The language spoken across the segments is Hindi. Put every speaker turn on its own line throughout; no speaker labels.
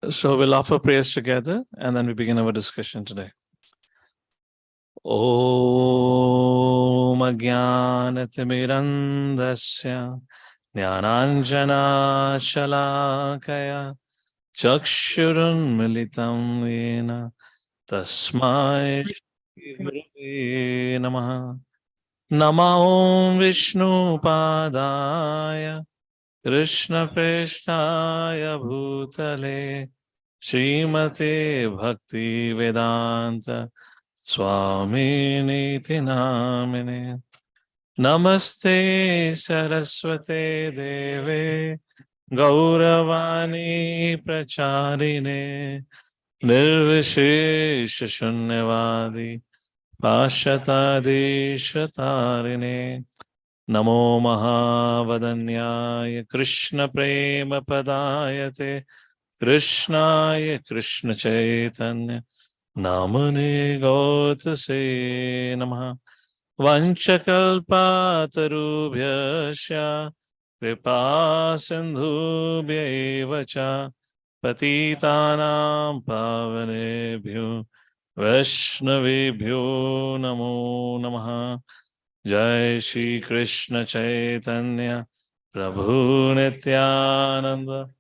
So we'll offer prayers together and then we begin our discussion today. Om Ajnanatimirandasya Jnananjana Shalakaya Chakshurunmilitam Yena Tasmai Shri Gurave Namaha. Nama Om Vishnu Padaya Krishna Preshtaya Bhutale Srimate Bhakti Vedanta Swami Niti Namine Namaste Saraswate Deve Gauravani Pracharine Nirvishesha Shunyavadi Pashatadi Shatarine Namo Mahavadanyaya Krishna Prema Padayate Krishnaya Krishna Chaitanya Namane Gautase Namaha Vanchakalpatarubhyasya Kripa Sindhubhya Evacha Patitanam Pavanebhyo Vaishnavebhyo Namo Namaha Jai Shri Krishna Chaitanya Prabhu Nityananda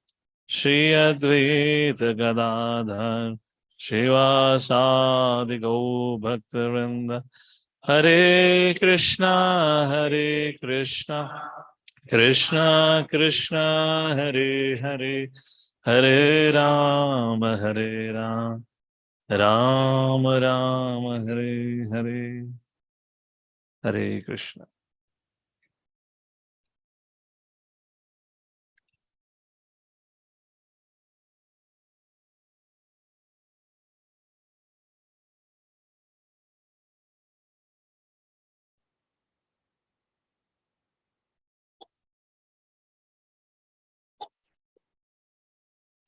Shri Advaita Gadadhar Shivasadi Go Bhaktivinoda Hare Krishna Krishna Krishna Hare Hare Hare Rama Rama Rama Hare Hare Hare Krishna.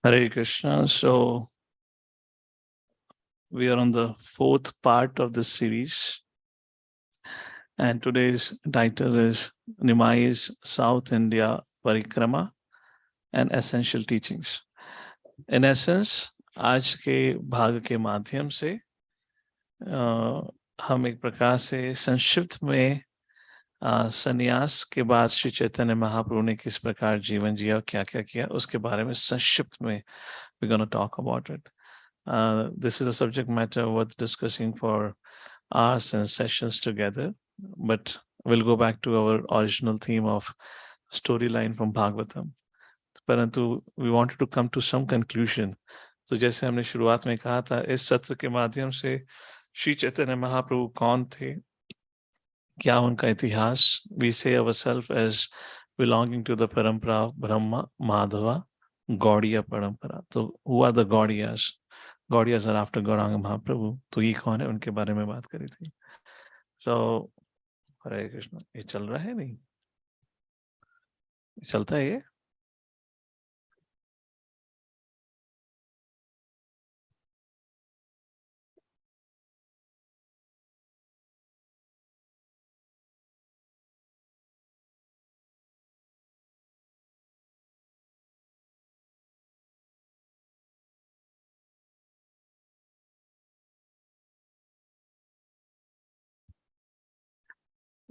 Hare Krishna. So we are on the fourth part of this series. And today's title is Nimai's South India Parikrama and Essential Teachings. In essence, आज के भाग के माध्यम से हम एक प्रकार से संक्षिप्त में संन्यास के बाद श्री चैतन्य महाप्रभु ने किस प्रकार जीवन जिया, क्या क्या किया, उसके बारे में संक्षिप्त में we're going to talk about it. This is a subject matter worth discussing for hours and sessions together, but we'll go back to our original theme of storyline from Bhagavatam. परंतु we wanted to come to some conclusion. तो जैसे हमने शुरुआत में कहा था, इस सत्र के माध्यम से श्री चैतन्य महाप्रभु कौन थे, क्या उनका इतिहास, we say ourselves as belonging to the parampara Brahma, Madhava, Gaudiya parampara. तो who are the Gaudiyas? Gaudiyas are after Gauranga Mahaprabhu. तो ये कौन है, उनके बारे में बात करी थी. So हरे कृष्ण. ये चल रहा है नहीं, चलता है ये.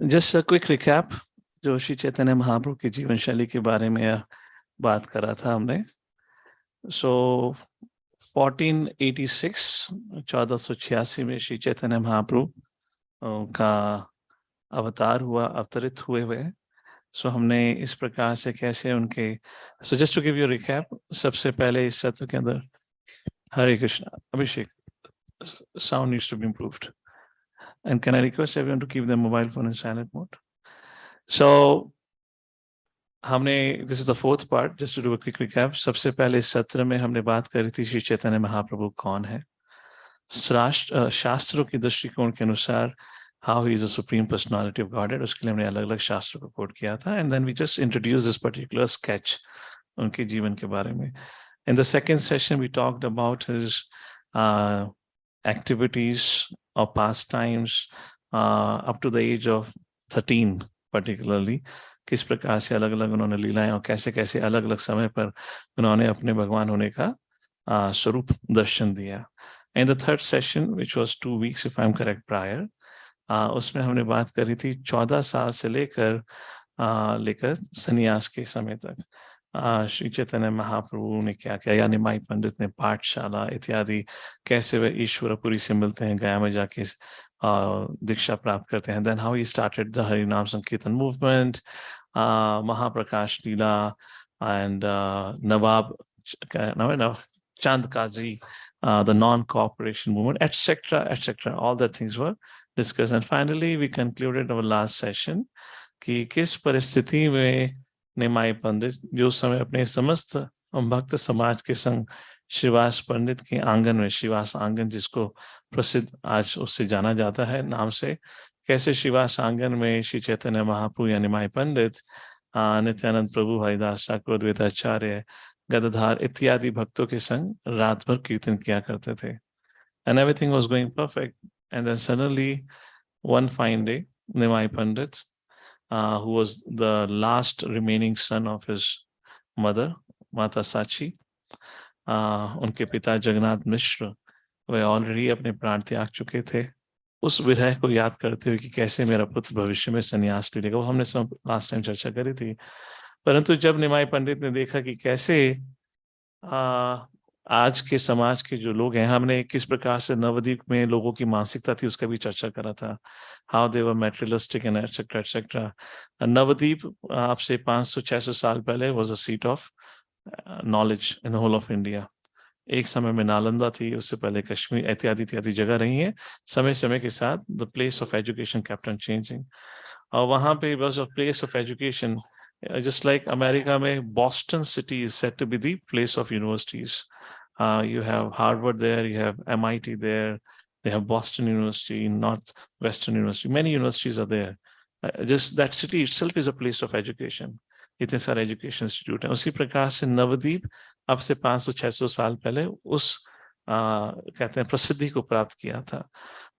Just a quick recap. जो श्री चैतन्य महाप्रभु की जीवन शैली के बारे में बात करा था हमने. So 1486 में श्री चैतन्य महाप्रभु का अवतार हुआ, अवतरित हुए. So हमने इस प्रकार से कैसे उनके, so just to give you a recap, सबसे पहले इस सत्र के अंदर हरे कृष्णा. अभिषेक, sound needs to be improved. And can I request everyone to keep their mobile phone in silent mode? So हमने, this is the fourth part, just to do a quick recap. सबसे पहले इस सत्र में हमने बात करी थी श्री चैतन्य महाप्रभु कौन है, शास्त्रों की दृष्टिकोण के अनुसार how he is a supreme personality of Godhead. उसके लिए हमने अलग अलग शास्त्रों को कोट किया था. And then we just introduced this particular sketch उनके जीवन के बारे में. In the second session we talked about his activities or pastimes up to the age of 13 particularly. किस प्रकार से अलग अलग उन्होंने लीलाएं और कैसे कैसे अलग अलग समय पर उन्होंने अपने भगवान होने का स्वरूप दर्शन दिया. And the third session which was 2 weeks if I am correct prior, उसमें हमने बात करी थी 14 साल से लेकर संन्यास के समय तक श्री चैतन्य महाप्रभु ने क्या किया, या निमाई पंडित ने पाठशाला इत्यादि, कैसे वे ईश्वरपुरी से मिलते हैं, गया में जाके दीक्षा प्राप्त करते हैं. Then how he started the Harinam Sankirtan movement, Mahaprakash Lila, and Nawab Chand Kazi, the non-cooperation movement, etc., etc. All the things were discussed. And finally, we concluded our last session कि किस परिस्थिति में निमाई पंडित जो समय अपने समस्त भक्त समाज के संग श्रीवास पंडित के आंगन में, श्रीवास आंगन जिसको प्रसिद्ध आज उससे जाना जाता है नाम से, कैसे श्रीवास आंगन में श्री चैतन्य महाप्रभु या निमाई पंडित, नित्यानंद प्रभु, हरिदास ठाकुर, द्वैताचार्य, गदाधार इत्यादि भक्तों के संग रात भर कीर्तन किया करते थे. And everything was going perfect. And then suddenly, one fine day, Nimai Pandit, who was the last remaining son of his mother, Mata Sachi, उनके पिता जगन्नाथ मिश्र, वे ऑलरेडी अपने प्राण त्याग चुके थे. उस विरह को याद करते हुए कि कैसे मेरा पुत्र भविष्य में संन्यास ले लेगा, वो हमने सब लास्ट टाइम चर्चा करी थी. परंतु जब निमाई पंडित ने देखा कि कैसे आज के समाज के जो लोग हैं, हमने किस प्रकार से नवद्वीप में लोगों की मानसिकता थी उसका भी चर्चा करा था, how they were materialistic and etcetera etcetera. Nabadwip आपसे 500-600 साल पहले was a seat of knowledge in the whole of India. एक समय में नालंदा थी, उससे पहले कश्मीर इत्यादि इत्यादि जगह रही है. समय समय के साथ the place of education kept on changing, और वहां पे was a place of education. Just like America में Boston city is said to be the place of universities. You have Harvard there, you have MIT there, they have Boston University, Northwestern University, many universities are there. Just that city itself is a place of education. इतने सारे एजुकेशन इंस्टीट्यूट हैं. उसी प्रकार से नवद्वीप अब से 500-600 साल पहले उस कहते हैं प्रसिद्धि को प्राप्त किया था.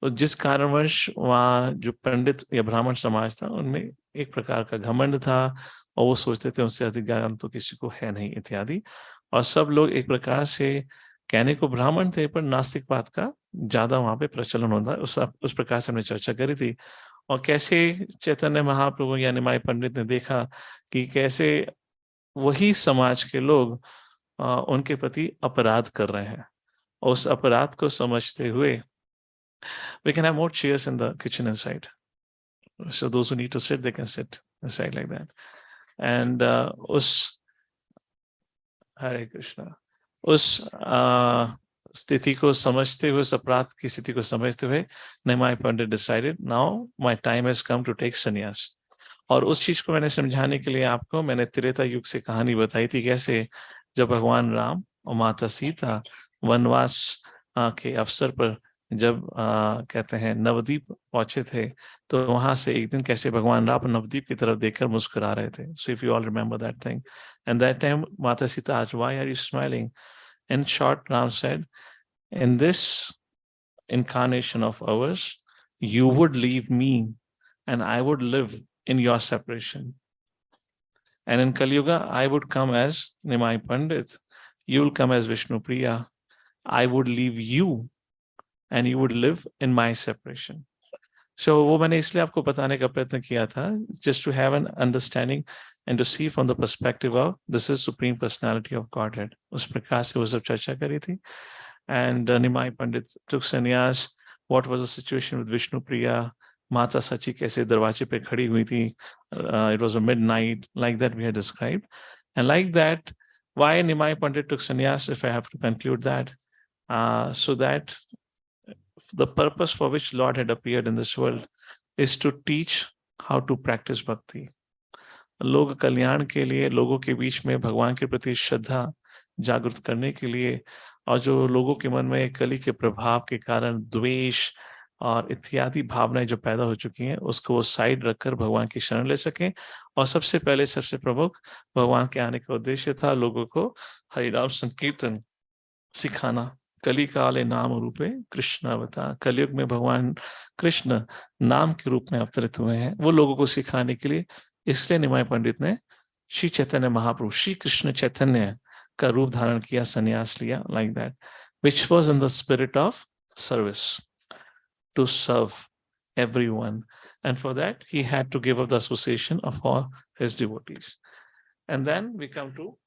तो जिस कारणवश वहाँ जो पंडित या ब्राह्मण समाज था उनमें एक प्रकार का घमंड था, और वो सोचते थे उनसे अधिक ज्ञान तो किसी को है नहीं इत्यादि. और सब लोग एक प्रकार से कहने को ब्राह्मण थे, पर नास्तिकवाद का ज्यादा वहां पे प्रचलन होता है. उस प्रकार से हमने चर्चा करी थी. और कैसे चैतन्य महाप्रभु या निमाई पंडित ने देखा कि कैसे वही समाज के लोग उनके प्रति अपराध कर रहे हैं. और उस अपराध को समझते हुए, we can have more chairs in the kitchen inside, so those who need to sit they can sit inside like that. And उस हरे कृष्णा, उस स्थिति को समझते हुए, उस अपराध की स्थिति को समझते हुए, Nimai Pandit decided now my time has come to take sannyas. और उस चीज को मैंने समझाने के लिए आपको मैंने त्रेता युग से कहानी बताई थी, कैसे जब भगवान राम और माता सीता वनवास के अवसर पर जब कहते हैं नवद्वीप पहुंचे थे, तो वहां से एक दिन कैसे भगवान राम नवद्वीप की तरफ देखकर मुस्कुरा रहे थे. So if you all remember that thing, and that time माता Sita asked, why are you smiling? In short, Ram said, in this incarnation of ours, you would leave me and I would live in your separation. And in Kali Yuga, I would come as Nimai Pandit, you will come as Vishnu Priya. I would leave you and you would live in my separation. So वो मैंने इसलिए आपको बताने का प्रयत्न किया था, just to have an understanding and to see from the perspective of this is Supreme Personality of Godhead. उस प्रकार से वो सब चर्चा करी थी. And Nimai Pandit took sannyas. What was the situation with Vishnu Priya? Mata Sachi कैसे दरवाजे पे खड़ी हुई थी. It was a midnight, like that we had described. And like that, why Nimai Pandit took sannyas, if I have to conclude that, so that the purpose for which Lord had appeared in this world is to teach how to practice bhakti. लोग कल्याण के लिए, लोगों के बीच में भगवान के प्रति श्रद्धा जागृत करने के लिए, और जो लोगों के मन में कली के प्रभाव के कारण द्वेष और इत्यादि भावनाएं जो पैदा हो चुकी हैं, उसको वो साइड रखकर भगवान की शरण ले सकें. और सबसे पहले सबसे प्रमुख भगवान के आने का उद्देश्य था लोगों को हरिनाम संकीर्तन सिखाना. कली काले नाम रूपे कृष्ण अवतार, कलयुग में भगवान कृष्ण नाम के रूप में अवतरित हुए हैं, वो लोगों को सिखाने के लिए. इसलिए निमाई पंडित ने श्री चैतन्य महाप्रभु, श्री कृष्ण चैतन्य का रूप धारण किया, संन्यास लिया, like that, which was in the spirit of service, to serve everyone. And for that, he had to give up the association of all his devotees. And then we come to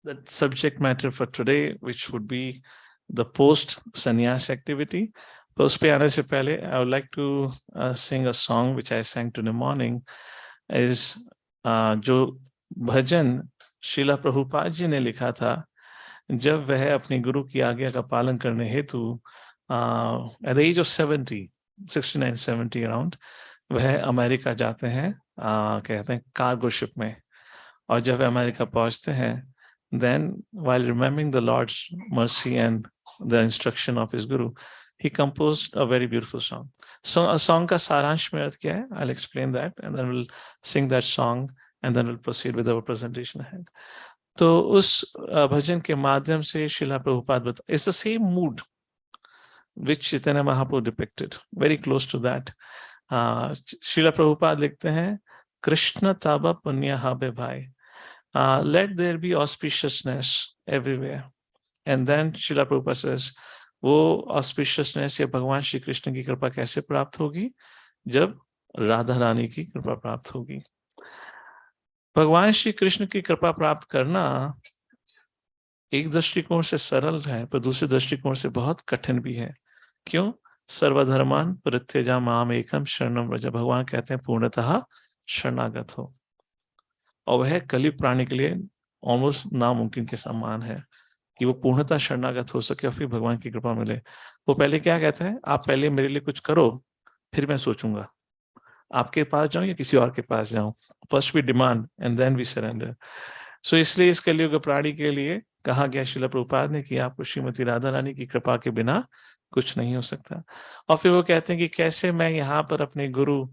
the subject matter for today, which would be the post sannyas activity. Post pe aane se pehle, I would like to sing a song which I sang to the morning. Is जो भजन शिला प्रभुपाद जी ने लिखा था जब वह अपने गुरु की आज्ञा का पालन करने हेतु at the age of 69-70 around वह अमेरिका जाते हैं, कहते हैं कार्गो शिप में। और जब वह अमेरिका पहुंचते हैं, then while remembering the Lord's mercy and the instruction of his guru, he composed a very beautiful song. So a song का सारांश में अर्थ क्या है? I'll explain that and then we'll sing that song and then we'll proceed with our presentation ahead. तो उस भजन के माध्यम से शिला प्रभुपाद बता, it's the same mood which Chaitanya Mahaprabhu depicted, very close to that. शिला प्रभुपाद लिखते हैं, कृष्ण ताबा पुण्य हाबे भाई, let there be auspiciousness everywhere. And then Srila Prabhupada says, वो auspiciousness या भगवान श्री कृष्ण की कृपा कैसे प्राप्त होगी? जब राधा रानी की कृपा प्राप्त होगी। भगवान श्री कृष्ण की कृपा प्राप्त करना एक दृष्टिकोण से सरल है, पर दूसरे दृष्टिकोण से बहुत कठिन भी है। क्यों? सर्वधर्मान परित्यजा माम एकम शरणम व्रज, भगवान कहते हैं पूर्णतः शरणागत हो। और वह कलियुग प्राणी के लिए ऑलमोस्ट नामुमकिन के समान है कि वो पूर्णतः शरणागत हो सके और फिर भगवान की कृपा मिले। वो पहले क्या कहते हैं, आप पहले मेरे लिए कुछ करो, फिर मैं सोचूंगा आपके पास जाऊं या किसी और के पास जाऊं। First we demand and then we surrender. So इसलिए इस कलियुग प्राणी के लिए कहा गया श्रील प्रभुपाद ने कि आपको श्रीमती राधा रानी की कृपा के बिना कुछ नहीं हो सकता। और फिर वो कहते हैं कि कैसे मैं यहाँ पर अपने गुरु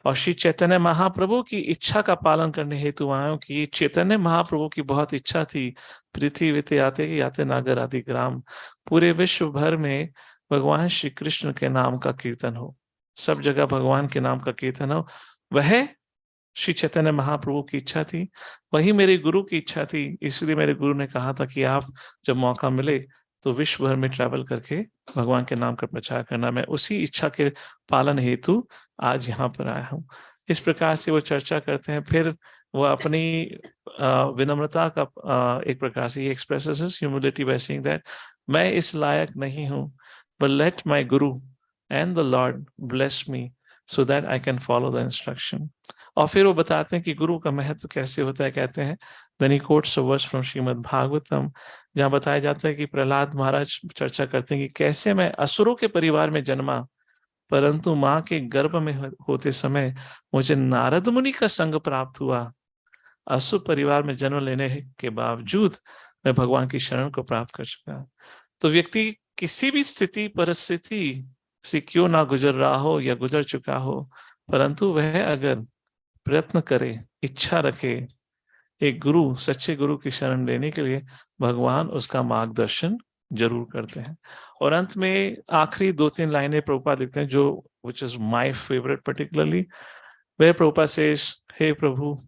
और श्री चैतन्य महाप्रभु की इच्छा का पालन करने हेतु आया हूं कि चैतन्य महाप्रभु की बहुत इच्छा थी, पृथ्वी ते आते याते नागर आदि ग्राम, पूरे विश्व भर में भगवान श्री कृष्ण के नाम का कीर्तन हो, सब जगह भगवान के नाम का कीर्तन हो। वह श्री चैतन्य महाप्रभु की इच्छा थी, वही मेरे गुरु की इच्छा थी। इसलिए मेरे गुरु ने कहा था कि आप जब मौका मिले तो विश्व भर में ट्रैवल करके भगवान के नाम का प्रचार करना। मैं उसी इच्छा के पालन हेतु आज यहाँ पर आया हूँ। इस प्रकार से वो चर्चा करते हैं। फिर वो अपनी विनम्रता का एक प्रकार से expresses his humility by saying that मैं इस लायक नहीं हूँ, but let my Guru and the Lord bless me so that I can follow the instruction. और फिर वो बताते हैं कि गुरु का महत्व कैसे होता है। कहते हैं, then he quotes a verse from Shrimad Bhagavatam, जहां बताया जाता है कि प्रहलाद महाराज चर्चा करते हैं कि कैसे मैं असुरों के परिवार में जन्मा, परंतु माँ के गर्भ में होते समय मुझे नारद मुनि का संग प्राप्त हुआ। असुर परिवार में जन्म लेने के बावजूद मैं भगवान की शरण को प्राप्त कर चुका। तो व्यक्ति किसी भी स्थिति परिस्थिति से क्यों ना गुजर रहा हो या गुजर चुका हो, परंतु वह अगर प्रयत्न करे, इच्छा रखे एक गुरु, सच्चे गुरु की शरण लेने के लिए, भगवान उसका मार्गदर्शन जरूर करते हैं। और अंत में आखिरी 2-3 लाइनें प्रभुपाद लिखते हैं, जो which is my favorite particularly, where Prabhupada says, हे प्रभु,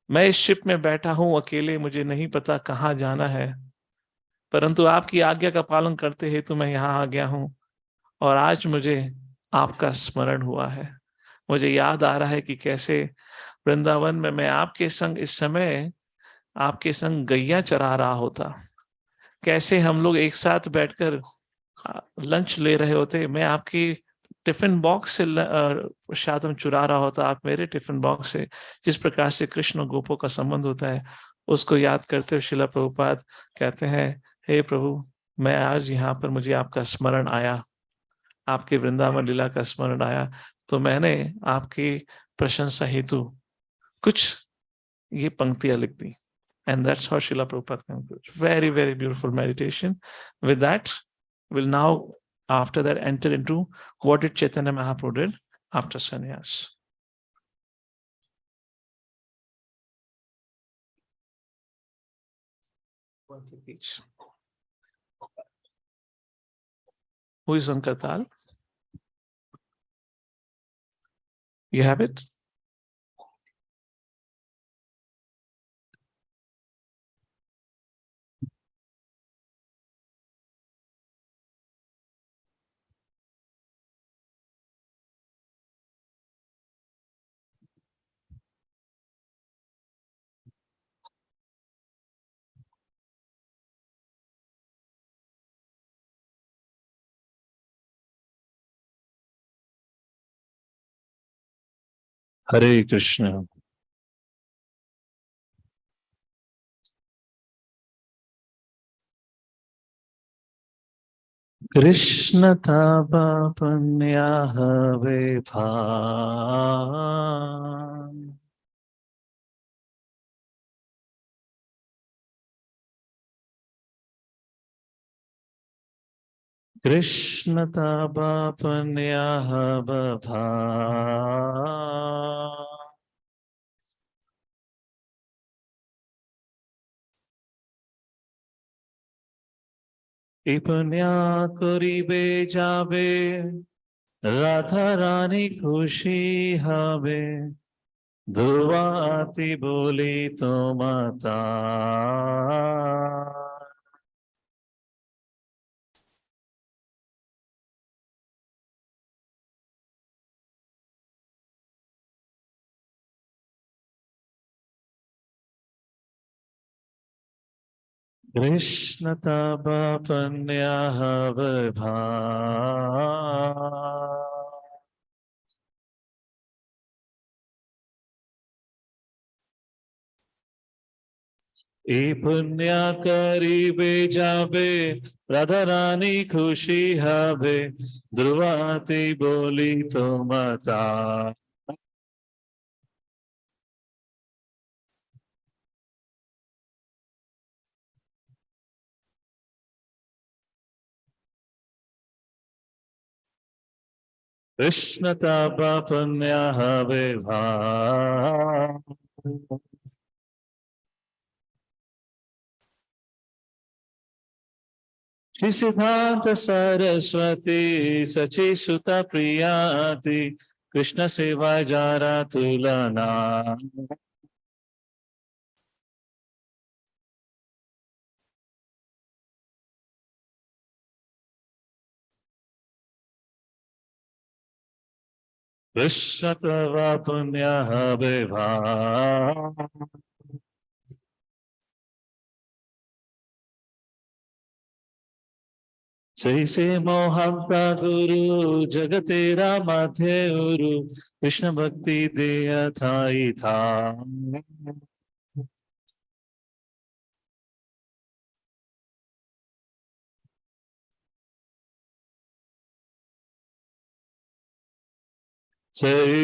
मैं इस शिप में बैठा हूं अकेले, मुझे नहीं पता कहाँ जाना है, परंतु आपकी आज्ञा का पालन करते हेतु मैं यहाँ आ गया हूं। और आज मुझे आपका स्मरण हुआ है, मुझे याद आ रहा है कि कैसे वृंदावन में मैं आपके संग इस समय आपके संग गैया चरा रहा होता, कैसे हम लोग एक साथ बैठकर लंच ले रहे होते, मैं आपकी टिफिन बॉक्स से शायद हम चुरा रहा होता, आप मेरे टिफिन बॉक्स से। जिस प्रकार से कृष्ण और गोपों का संबंध होता है, उसको याद करते हुए श्रील प्रभुपाद कहते हैं, हे प्रभु, मैं आज यहाँ पर मुझे आपका स्मरण आया, आपके वृंदावन लीला का स्मरण आया, तो मैंने आपकी प्रशंसा हेतु कुछ ये पंक्तियां लिख दी। And that's how Srila Prabhupada concludes. Very, very beautiful meditation. With that, we'll now, after that, enter into what did Chaitanya Mahaprabhu did after sannyas. Who is on Kartal? You have it? Hare Krishna. Krishna taba punya have bhav. Krishna taba punya have bhav. ইপুণ্যা করিবে যাবে, রাধা রানী খুশি হবে, ধ্রুবাতি বলি তোমাতা। কৃষ্ণ তব পুণ্যః বিভার। এই পুণ্য করিবে যাবে, রাধা রানী খুশি হবে, ধ্রুবাতি বলি তোমাতা। কৃষ্ণ তব পুণ্যঃ বিভার। श्री सिद्धांत सरस्वती सची सुत प्रियाति, कृष्ण सेवा जारा तुलना। कृष्ण तव पुण्यः विभार। से मोहंता गुरु जगतेरा माथे उरु, कृष्ण भक्ति देय थाई था।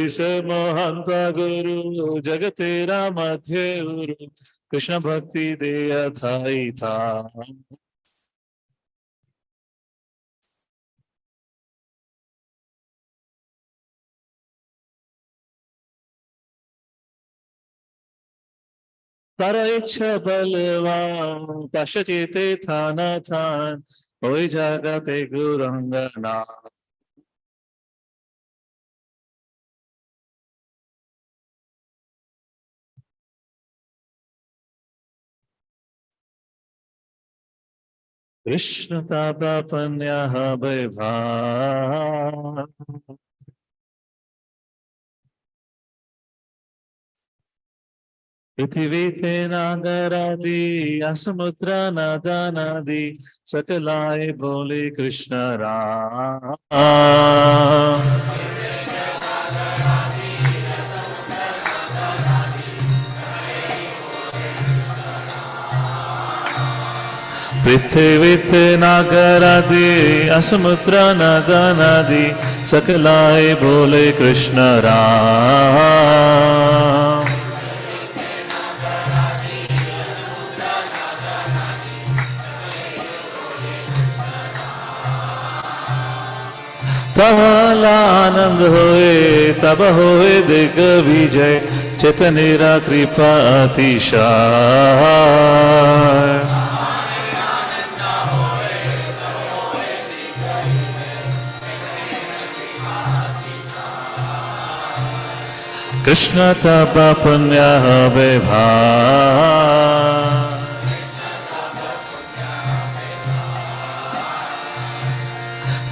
से मोहंता गुरु जगतेरा माथे उरु, कृष्ण भक्ति देय थाई था। तारा इच्छा बलवान, पश्चिते थान थान, ओई जगते गुरंगना। कृष्ण तापा पुण्यः विभार। पृथ्वी ते नागरादि, असमुद्र नदानादि, सकलाए बोले कृष्ण राम। पृथ्वी नागरादि, असमुद्र नदानादि, सकलाए बोले कृष्ण राम। तब आनंद होए, तब होए दिग्विजय, चैतन्य कृपा अतिशय। कृष्ण तब पुण्यः विभार।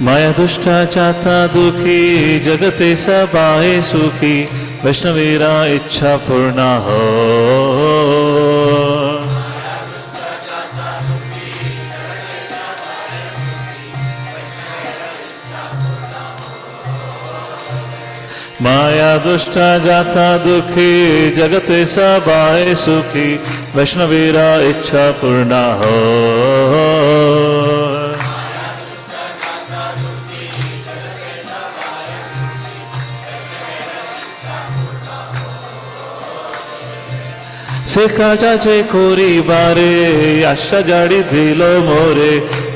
माया दुष्टा चाता दुखी, जगते सबाए सुखी, वैष्णवेरा इच्छा पूर्ण हो। माया दुष्टा जाता दुखी जगते सबाए सुखी वैष्णवीरा इच्छा पूर्ण हो শেখা যাচে করি বারে আশা জাড়ি দিল মোরে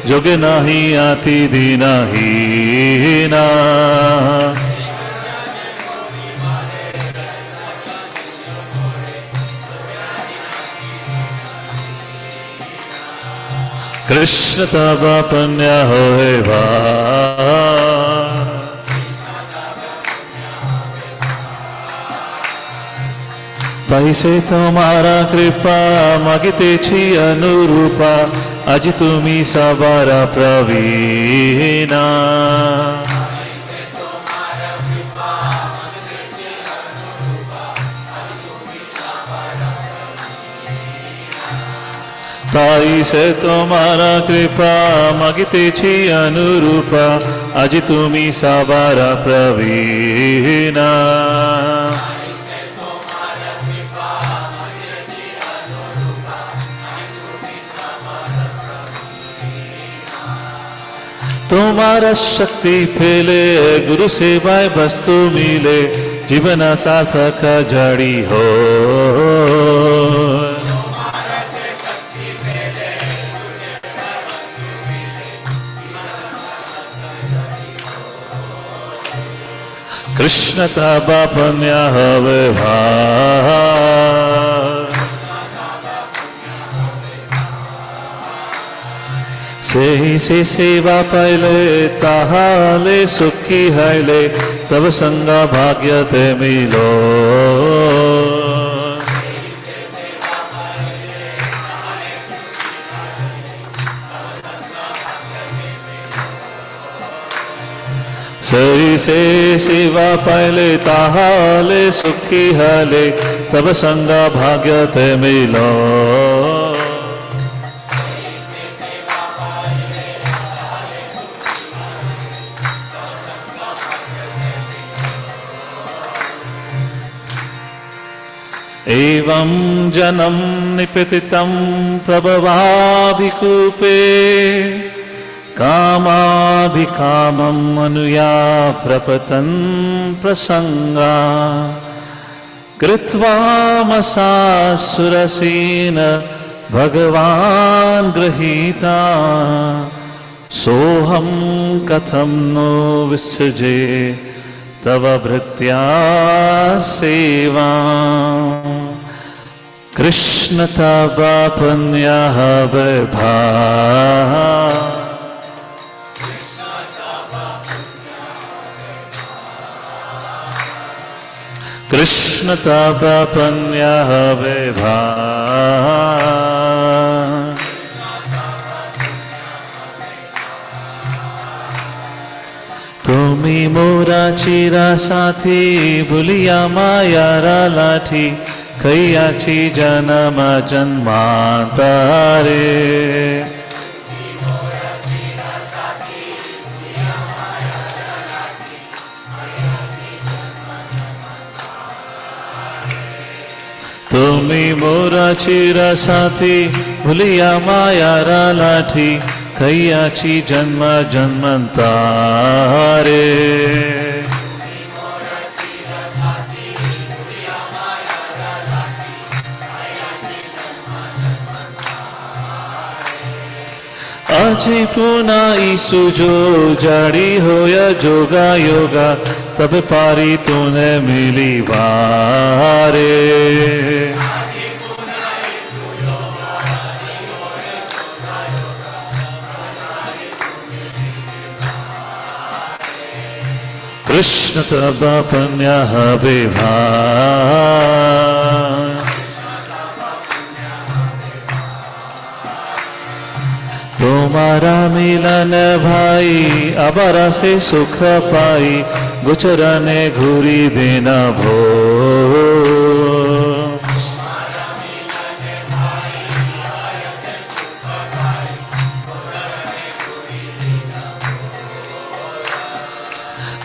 যোগে নাহি আতি দিনাহি না কৃষ্ণ তব পুণ্য হোয় ভা पैसे तुम्हारा कृपा मागितेची अनुरूपा आज तुम्ही सवारा प्रवीणा ताई से तुम्हारा कृपा मागितेची अनुरूपा आज तुम्ही सवारा प्रवीणा तुम्हारा शक्ति फैले गुरु सेवाय वस्तु मिले जीवन सार्थक जड़ी हो कृष्ण तब पुण्य हवे भा से सेवा पाइले ताहाले सुखी हाइले तब संगा भाग्य ते मिलो सही से सेवा पाइले ताहाले सुखी हाले तब संगा भाग्य ते मिलो एवं जनं निपतितं प्रभवाभिकूपे कामाभिकामं अनुया प्रपतन् प्रसंगा कृत्वा मसासुरसेन भगवान् गृहीता सोऽहं कथं नो विसृजे तव भृत्या सेवा कृष्ण तव पुण्य भा कृष्ण तव पुण्य भा তুমি মোরা চিরা সাথী ভুলিয়া মায়ারা লাঠি খাইয়াছি জনম জন্মান্তরে তুমি মোরা চিরা সাথী ভুলিয়া মায়ারা লাঠি খাইয়াছি জন্ম জন্মান্তরে আজি পুনাই সুযোগ জারি হোয়া যোগা যোগা তবে পারি তুনে মিলিবারে कृष्ण तब पुण्य विभा तुम्हारा मिलन भाई अबरा से सुख पाई गुचरने घूरी देना भो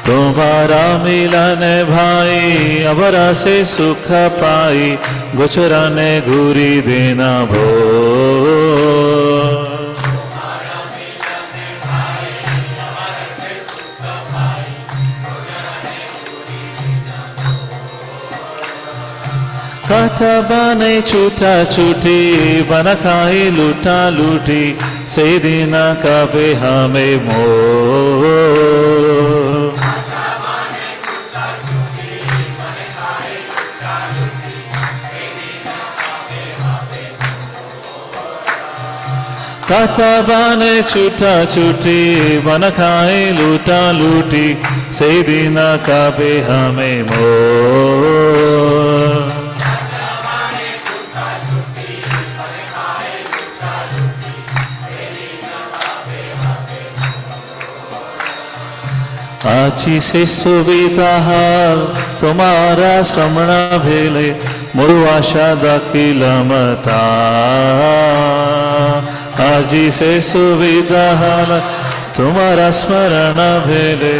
तुम्हारा मिलन भाई अबरा से सुख पाई गोचरने घूरी देना भो काटा बने छूटा छूटी बना खाई लूटा लूटी से दिन कबे हमें मो काटा बने छूटा छूटी बना खाई लूटा लूटी से दिन कबे हमें मो आची से सुविधा तुम्हारा समणा भेले मोरु आशा दाखिल मता आजी से सुविधा तुम्हारा स्मरण भेले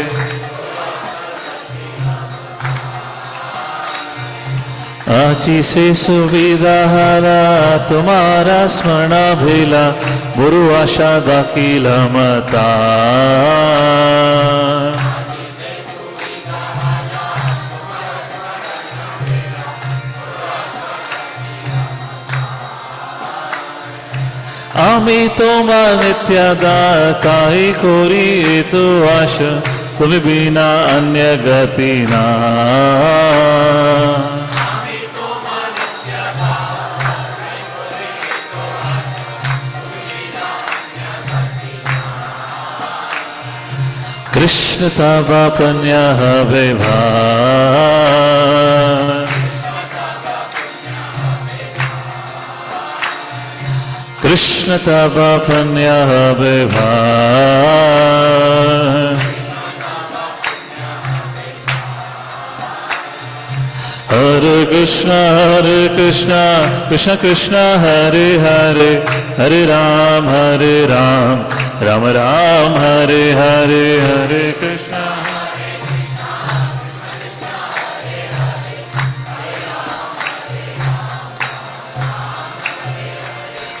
आची से सुविधा तुम्हारा स्मरण भेला मोरु आशा दाखिल मता आमी तोमार नित्यदाताई कोरी तो आश तुम बिना अन्य गति ना कृष्ण तवा पन्या हवे कृष्ण तवा पन्या हवे हरे कृष्ण कृष्ण कृष्ण हरे हरे हरे राम राम राम हरे हरे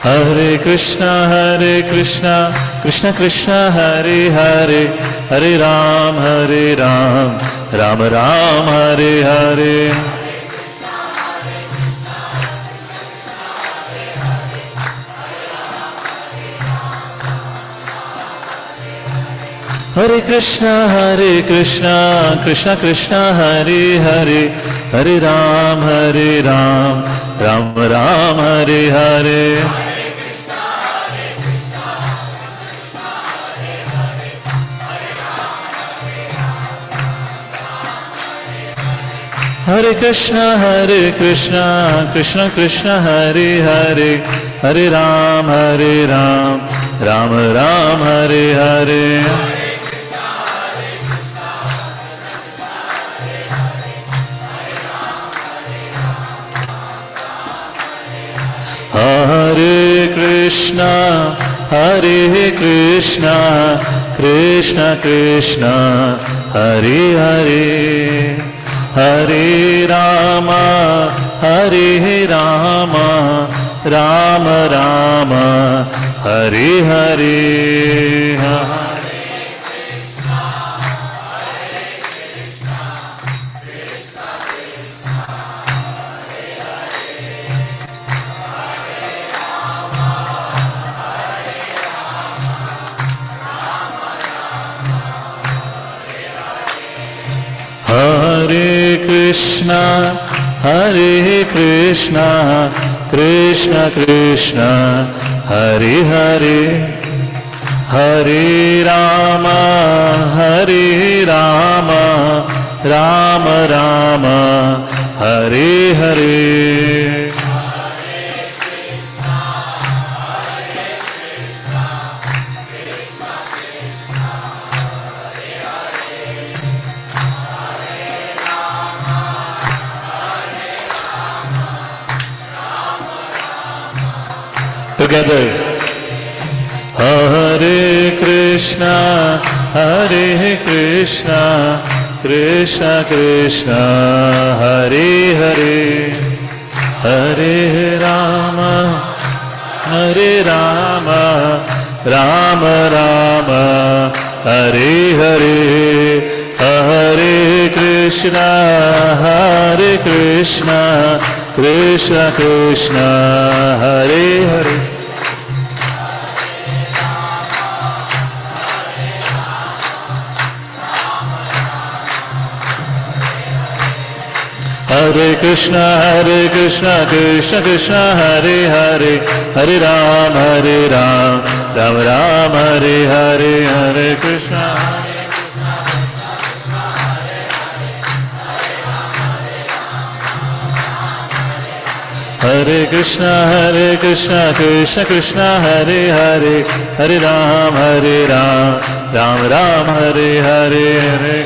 हरे कृष्ण हरे कृष्ण कृष्ण कृष्ण हरे हरे हरे राम राम राम हरे हरे हरे कृष्ण कृष्ण कृष्ण हरे हरे हरे राम राम राम हरे हरे हरे कृष्ण कृष्ण कृष्ण हरे हरे हरे राम राम राम हरे हरे हरे कृष्ण कृष्ण कृष्ण हरे हरे हरे राम राम राम हरे हरे हरे कृष्ण कृष्ण कृष्ण हरे हरे हरे राम राम राम हरे हरे together. Hare Krishna, Hare Krishna, Krishna Krishna Hare Hare Hare Rama Hare Rama Rama Rama Hare Hare Hare Krishna Krishna Krishna Hare Hare Hare Krishna Krishna Krishna Hare Hare Hare Ram Ram Ram Hare Hare Hare Krishna Hare Krishna Krishna Krishna Hare Hare Hare Ram Ram Ram Hare Hare Hare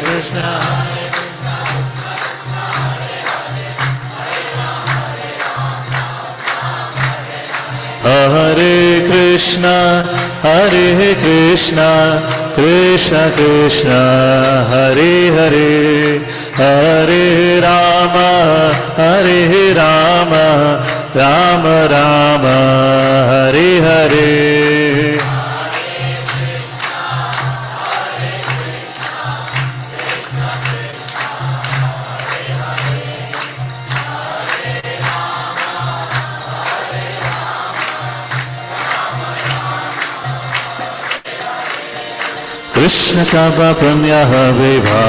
Krishna Hare Krishna Krishna Krishna Hare Hare Hare Rama Rama Rama Hare Hare Krishna Kava Pranyaha Vibha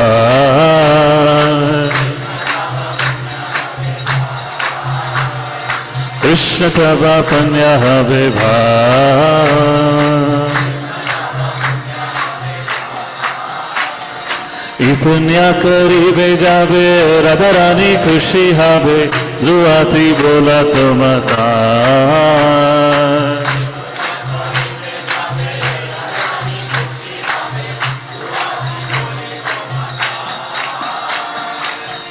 Krishna Kava Pranyaha Vibha Ipunya karibe jabe Radharani khushi habe Dhruati bola tumata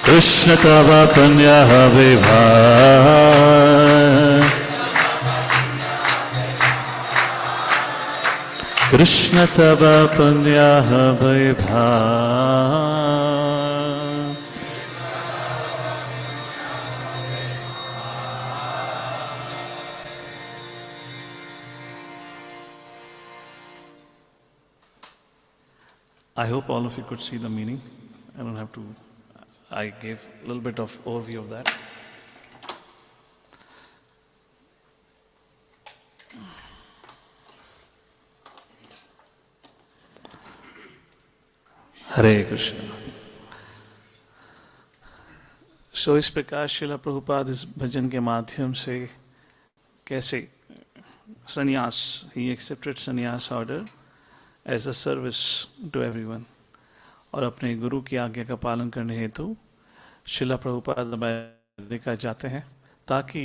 Krishna Tava Panyaha Vibha Krishna Tava Panyaha Vibha I hope all of you could see the meaning. I don't have to I gave a little bit of overview of that. Hare Krishna. So इस प्रकार श्रीला प्रभुपाद इस भजन के माध्यम से कैसे संन्यास, he accepted sannyas order as a service to everyone. और अपने गुरु की आज्ञा का पालन करने हेतु श्रीला प्रभुपाद अमेरिका जाते हैं ताकि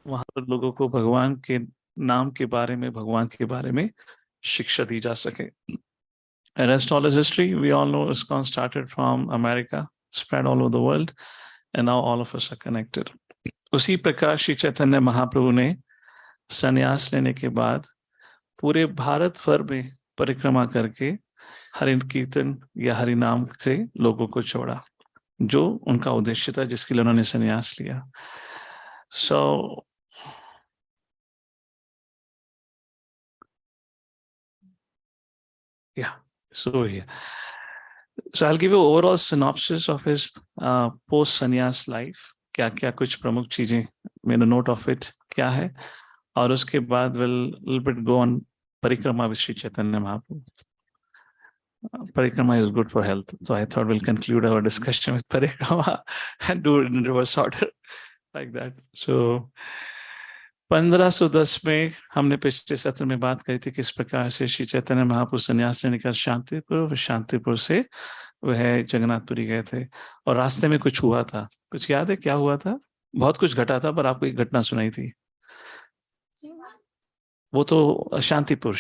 वहाँ पर लोगों को भगवान के नाम के बारे में, भगवान के बारे में शिक्षा दी जा सके. And rest all is history. We all know ISKCON started from America, spread all over the world, and now all of us are connected. उसी प्रकार श्री चैतन्य महाप्रभु ने संन्यास लेने के बाद पूरे भारत भर में परिक्रमा करके हरि कीर्तन या हरि नाम से लोगों को छोड़ा, जो उनका उद्देश्य था जिसके लिए उन्होंने संन्यास लिया. So yeah, so yeah. So I'll give you overall synopsis of his post sannyas life. क्या क्या कुछ प्रमुख चीजें, मेरे note of it क्या है, और उसके बाद we'll little bit go on Parikrama with Sri Chaitanya Mahaprabhu. Parikrama is good for health, so I thought we'll conclude our discussion with Parikrama and do it in reverse order like that. So 1510 में हमने पिछले सत्र में बात करी थी किस प्रकार से श्री चैतन्य महाप्रभु संन्यास लेने का शांतिपुर से वह जगन्नाथपुरी गए थे, और रास्ते में कुछ हुआ था. कुछ याद है क्या हुआ था? बहुत कुछ घटा था, पर आपको एक घटना सुनाई थी. वो तो शांतिपुर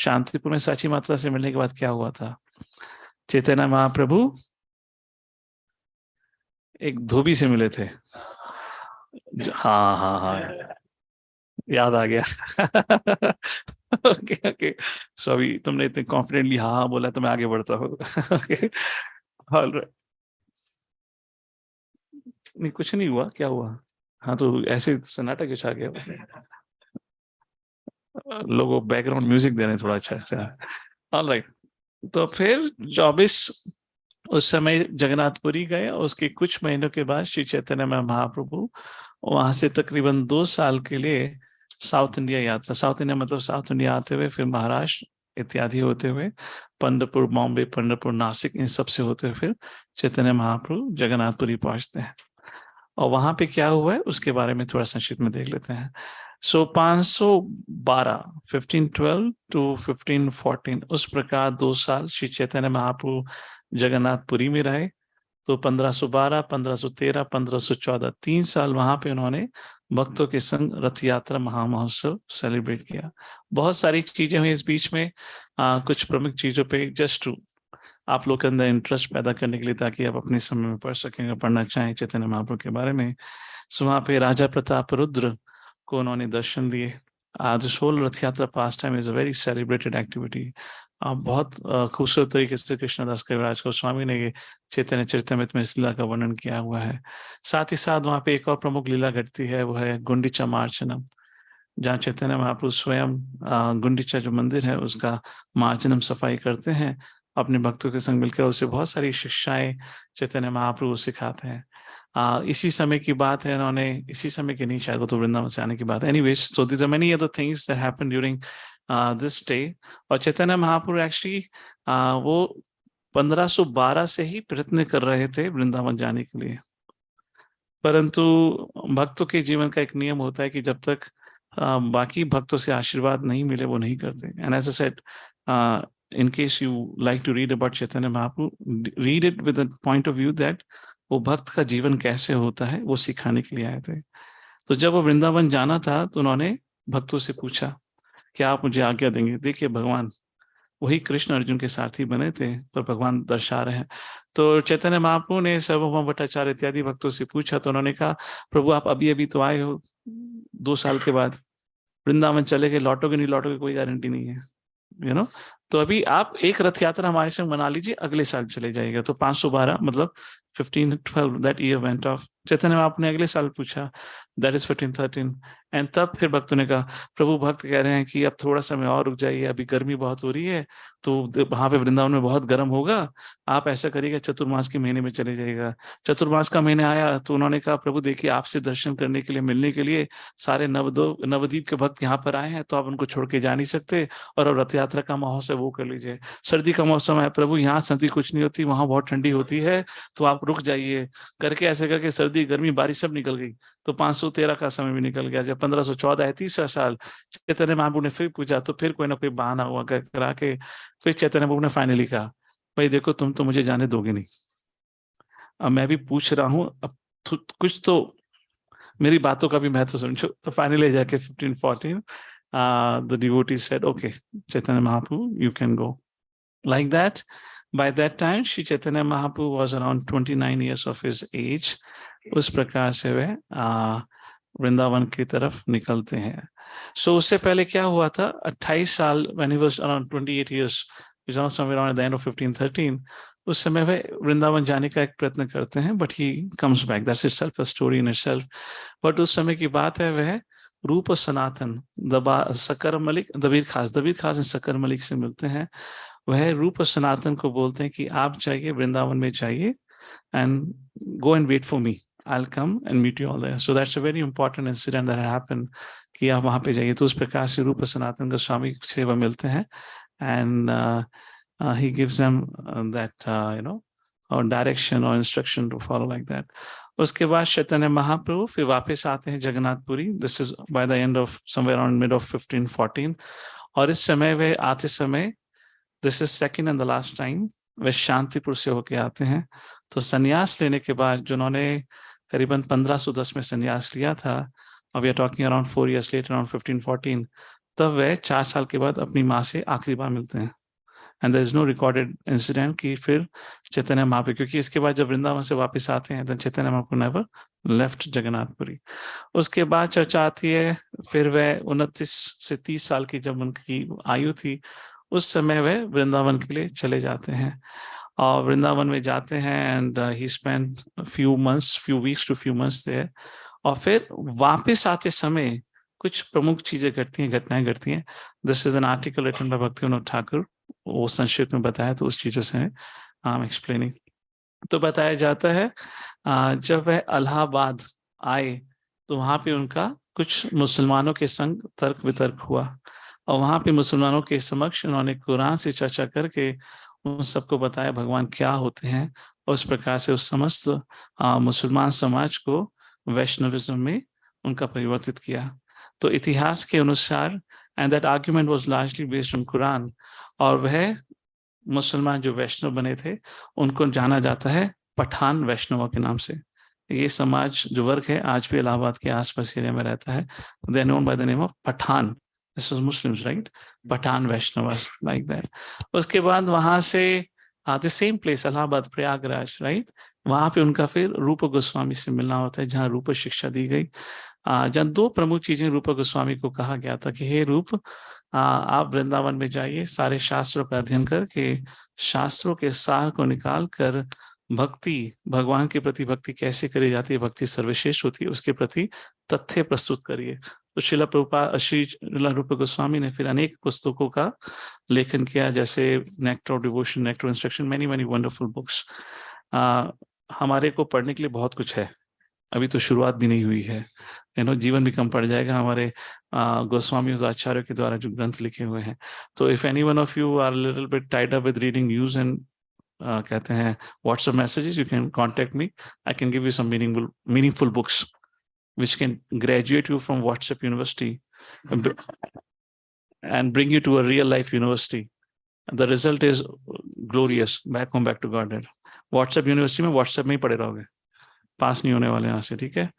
में साची माता से मिलने के बाद क्या हुआ था? चैतन्य महाप्रभु एक धोबी से मिले थे. हाँ याद आ गया. ओके सो अभी तुमने इतने कॉन्फिडेंटली हाँ बोला तो मैं आगे बढ़ता हूँ. ऑलराइट. नहीं कुछ नहीं हुआ, क्या हुआ? हाँ तो ऐसे सन्नाटा क्यों छा गया? लोगों बैकग्राउंड म्यूजिक दे रहे हैं थोड़ा, अच्छा अच्छा। All right. तो फिर 24 उस समय जगन्नाथपुरी गए, और उसके कुछ महीनों के बाद श्री चैतन्य महाप्रभु वहां से तकरीबन 2 साल के लिए साउथ इंडिया यात्रा, साउथ इंडिया मतलब साउथ इंडिया आते हुए फिर महाराष्ट्र इत्यादि होते हुए पंढरपुर, बॉम्बे, पंढरपुर, नासिक, इन सब से होते हुए फिर चैतन्य महाप्रभु जगन्नाथपुरी पहुंचते हैं। और वहां पे क्या हुआ है उसके बारे में थोड़ा संक्षिप्त में देख लेते हैं। सो 512, 1512 टू 1514, उस प्रकार 2 साल श्री चैतन्य महाप्रभु जगन्नाथपुरी में रहे। तो 1512, 1513, 1514, 3 साल वहां पे उन्होंने भक्तों के संग रथ यात्रा महामहोत्सव सेलिब्रेट किया। बहुत सारी चीजें हुई इस बीच में। कुछ प्रमुख चीजों पे जस्ट टू आप लोग के अंदर इंटरेस्ट पैदा करने के लिए, ताकि आप अपने समय में पढ़ सकें, अगर पढ़ना चाहें चैतन्य महाप्रभु के बारे में। सो वहां पे राजा प्रताप रुद्र को उन्होंने दर्शन दिए। This whole Rath Yatra pastime is a very celebrated activity. बहुत खूबसूरत तरीके से कृष्णदास कविराज गोस्वामी ने ये चैतन्य चरितमृत में इस लीला का वर्णन किया हुआ है। साथ ही साथ वहां पे एक और प्रमुख लीला घटती है, वो है गुंडीचा मार्चनम, जहाँ चैतन्य महाप्रभु स्वयं गुंडीचा जो मंदिर है उसका मार्जनम सफाई करते हैं अपने भक्तों के संग मिलकर। उसे बहुत सारी शिक्षाएं चैतन्य महाप्रभु सिखाते हैं। इसी समय की बात है, इन्होंने इसी समय की नहीं, शायद वो तो वृंदावन से आने की बात है। Anyways, so these are many other things that happened during this day. और चैतन्य महाप्रभु एक्चुअली वो 1512 से ही प्रयत्न कर रहे थे वृंदावन जाने के लिए, परंतु भक्तों के जीवन का एक नियम होता है कि जब तक बाकी भक्तों से आशीर्वाद नहीं मिले वो नहीं करते। And as I said, in case you like to read about Chaitanya Mahaprabhu, read it with a point of view that वो भक्त का जीवन कैसे होता है वो सिखाने के लिए आए थे। तो जब वो वृंदावन जाना था तो उन्होंने भक्तों से पूछा कि आप मुझे आज्ञा देंगे। देखिए भगवान वही कृष्ण अर्जुन के सारथी बने थे, पर भगवान दर्शा रहे हैं। तो चैतन्य महाप्रभु ने सर्वभौम भट्टाचार्य इत्यादि भक्तों से पूछा, तो उन्होंने कहा प्रभु आप अभी अभी तो आए हो, 2 साल के बाद वृंदावन चले गए, लौटोगे नहीं लौटोगे कोई गारंटी नहीं है, यू नो। तो अभी आप एक रथ यात्रा हमारे संग मना लीजिए, अगले साल चले जाएगा। तो 512 मतलब 1512 दैट ईयर वेंट ऑफ। चैतन्य आपने अगले साल पूछा, दैट इज 1513। एंड तब फिर भक्तों ने कहा प्रभु भक्त कह रहे हैं कि अब थोड़ा समय और रुक जाइए, अभी गर्मी बहुत हो रही है, तो वहां पे वृंदावन में बहुत गर्म होगा, आप ऐसा करिएगा चतुर्मास के महीने में चले जाइएगा। चतुर्मास का महीने आया तो उन्होंने कहा प्रभु देखिए आपसे दर्शन करने के लिए, मिलने के लिए सारे नवद्वीप के भक्त यहाँ पर आए हैं, तो आप उनको छोड़ के जा नहीं सकते, और अब रथ यात्रा का महोत्सव वो कर लीजिए। सर्दी का मौसम है प्रभु, यहाँ सर्दी कुछ नहीं होती, वहां बहुत ठंडी होती है, तो आप रुक जाइए। करके ऐसे करके सर्दी गर्मी बारिश सब निकल गई। तो 513 का समय भी निकल गया। जब 1514 है, तीसरा साल, चैतन्य महाप्रभु ने फिर पूछा, तो फिर कोई ना कोई बहाना हुआ करा के फिर चैतन्य प्रभु ने फाइनली कहा भाई देखो तुम तो मुझे जाने दोगे नहीं, अब मैं भी पूछ रहा हूँ, अब कुछ तो मेरी बातों का भी महत्व समझो। तो फाइनली जाके 1514 the devotee said okay Chaitanya Mahaprabhu you can go, like that. By that time Shri Chaitanya Mahaprabhu was around 29 years of his age। उस प्रकार से वे वृंदावन की तरफ निकलते हैं। सो उससे पहले क्या हुआ था, 28 साल, when he was around 28 years, somewhere around at the end of 1513, उस समय वे वृंदावन जाने का एक प्रयत्न करते हैं, but he comes back. That's itself a story in itself. But उस समय की बात है, वह रूप सनातन सकर मलिक, दबीर खास सकर मलिक से मिलते हैं। वह रूप सनातन को बोलते हैं कि आप जाइए वृंदावन में जाइए, and go and wait for me, I'll come and meet you all there। So that's a very important incident that happened कि आप वहां पे जाइए। तो उस प्रकार से रूप सनातन गोस्वामी से वह मिलते हैं, and he gives them that direction or instruction to follow, like that। उसके बाद चैतन्य महाप्रभु फिर वापस आते हैं Jagannathpuri. This is by the end of somewhere around mid of 1514। और इस समय वे आते समय, this is second and the last time, वे शांतिपुर से होके आते हैं। तो संन्यास लेने के बाद, जिन्होंने करीबन 1510 में संन्यास लिया था, अब we are talking around 4 years later, around 1514, तब वे 4 साल के बाद अपनी माँ से आखिरी बार मिलते हैं। And there is no recorded incident कि फिर चैतन्य महाप्रभु, क्योंकि इसके बाद जब वृंदावन से वापस आते हैं, चैतन्य महाप्रभु नेवर लेफ्ट जगन्नाथपुरी। उसके बाद चर्चा आती है, फिर वह 29 से 30 साल की जब उनकी आयु थी, उस समय वे वृंदावन के लिए चले जाते हैं। और वृंदावन में जाते हैं and he spend few weeks to few months there. और फिर वापस आते समय कुछ प्रमुख चीजें घटती हैं, घटनाएं घटती हैं. This is an article written by Bhakti Vinod Thakur, वो संक्षिप्त में बताया, तो उस चीजों से आई एम एक्सप्लेनिंग. तो बताया जाता है जब वह इलाहाबाद आए तो वहां पे उनका कुछ मुसलमानों के संग तर्क वितर्क हुआ, और वहां पे मुसलमानों के समक्ष उन्होंने कुरान से चर्चा करके उन सबको बताया भगवान क्या होते हैं, और उस प्रकार से उस समस्त मुसलमान समाज को वैष्णविज्म में उनका परिवर्तित किया. तो इतिहास के अनुसार, and that argument was largely based on Quran, और वह मुसलमान जो वैष्णव बने थे उनको जाना जाता है पठान वैष्णवों के नाम से. ये समाज जो वर्ग है आज भी इलाहाबाद के आसपास एरिया में रहता है. They are known by the name of Pathan. This is Muslims, right? Pathan Vaishnav, like that. उसके बाद वहां से the same place Allahabad, Prayagraj, right? वहां पे उनका फिर रूप गोस्वामी से मिलना होता है, जहाँ रूप शिक्षा दी गई. जहाँ दो प्रमुख चीजें रूप गोस्वामी को कहा गया था कि हे रूप, आप वृंदावन में जाइए, सारे शास्त्रों का अध्ययन करके शास्त्रों के सार को निकाल कर भक्ति, भगवान के प्रति भक्ति कैसे करी जाती है, भक्ति सर्वश्रेष्ठ होती है, उसके प्रति तथ्य प्रस्तुत करिए. तो श्रील प्रभुपाद, श्री रूप गोस्वामी ने फिर अनेक पुस्तकों का लेखन किया, जैसे nectar of devotion, nectar instruction, many many wonderful books. हमारे को पढ़ने के लिए बहुत कुछ है, अभी तो शुरुआत भी नहीं हुई है, जीवन भी कम पड़ जाएगा हमारे गोस्वामी आचार्य के द्वारा जो ग्रंथ लिखे हुए हैं. तो if any one of you are little bit tied up with reading news and कहते हैं WhatsApp messages, you can contact me. I can give you some meaningful books which can graduate you from WhatsApp university and bring you to a real life university. The result is glorious. Back home, back to Godhead. WhatsApp university में WhatsApp में ही पढ़े रहोगे, पास नहीं होने वाले यहाँ से, ठीक है?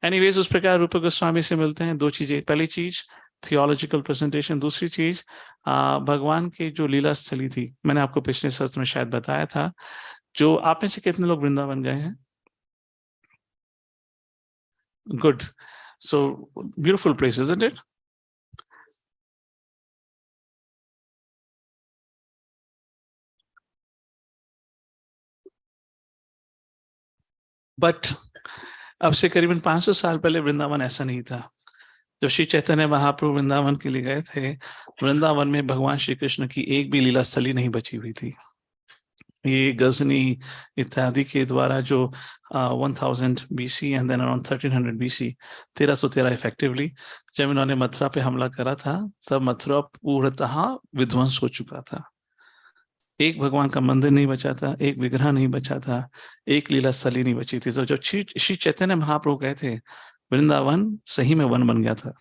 एनीवेज, उस प्रकार रूप गोस्वामी से मिलते हैं. दो चीजें, पहली चीज थियोलॉजिकल प्रेजेंटेशन, दूसरी चीज भगवान की जो लीला स्थली थी. मैंने आपको पिछले सत्र में शायद बताया था. जो आप में से कितने लोग वृंदावन गए हैं? Good. So beautiful place, isn't it? But अब से करीबन 500 साल पहले वृंदावन ऐसा नहीं था. जब श्री चैतन्य महाप्रभु वृंदावन के लिए गए थे, वृंदावन में भगवान श्री कृष्ण की एक भी लीला स्थली नहीं बची हुई थी. ये गजनी इत्यादि के द्वारा जो 1000 BC and then around 1300 BC, 1313 effectively, जब इन्होंने मथुरा पे हमला करा था, तब मथुरा पूर्णतः विध्वंस हो चुका था. एक भगवान का मंदिर नहीं बचा था, एक विग्रह नहीं बचा था, एक लीला स्थली नहीं बची थी. तो जब श्री चैतन्य महाप्रभु गए थे, वृंदावन सही में वन बन गया था.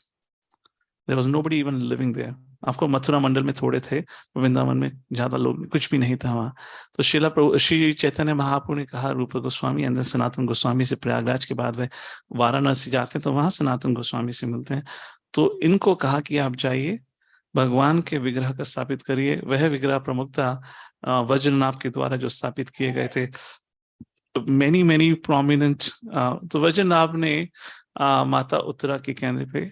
There was nobody even living there. आपको मथुरा मंडल में थोड़े थे, वृंदावन में ज्यादा लोग, कुछ भी नहीं था वहाँ. तो श्री चैतन्य महाप्रभु ने कहा रूप गोस्वामी एंड सनातन गोस्वामी से, प्रयागराज के बाद वे वाराणसी जाते हैं तो वहां सनातन गोस्वामी से मिलते हैं. तो इनको कहा कि आप जाइए, भगवान के विग्रह का स्थापित करिए. वह विग्रह प्रमुखता वज्रनाभ के द्वारा जो स्थापित किए गए थे, मेनी मेनी प्रोमिनेंट. तो वज्रनाभ ने माता उत्तरा के कहने पे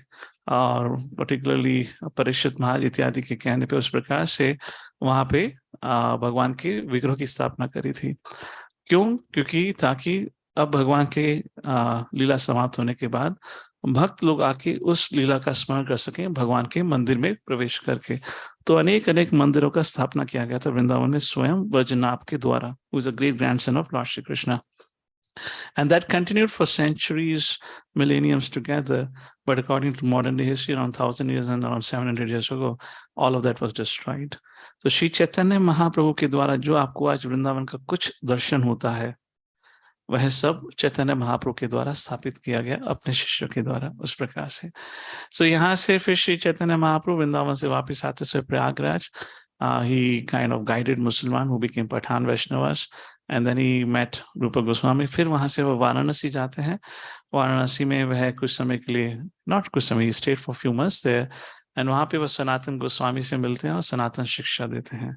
और पर्टिकुलरली परीक्षित महाराज इत्यादि के कहने पे, उस प्रकार से वहां पे भगवान के विग्रह की स्थापना करी थी. क्यों? क्योंकि ताकि अब भगवान के लीला समाप्त होने के बाद भक्त लोग आके उस लीला का स्मरण कर सकें भगवान के मंदिर में प्रवेश करके. तो अनेक अनेक मंदिरों का स्थापना किया गया था वृंदावन में स्वयं वज्रनाभ के द्वारा, who is a great grandson of Lord Shri Krishna. And that continued for centuries, millenniums together. But according to modern day history, around 1000 years and around 700 years ago, all of that was destroyed. So Shri Chaitanya Mahaprabhu के द्वारा जो आपको आज वृंदावन का कुछ दर्शन होता है, वह सब चैतन्य महाप्रभु के द्वारा स्थापित किया गया अपने शिष्यों के द्वारा, उस प्रकार से. सो यहाँ से फिर श्री चैतन्य महाप्रभु वृंदावन से वापस आते हुए Prayagraj, he kind of guided Musliman who became Pathan Vaishnavas, and then he met Rupa Goswami. फिर वहां से वो वाराणसी जाते हैं. वाराणसी में वह कुछ समय के लिए, नॉट कुछ समय, he stayed for few months there, and वहां पे वो सनातन गोस्वामी से मिलते हैं और सनातन शिक्षा देते हैं.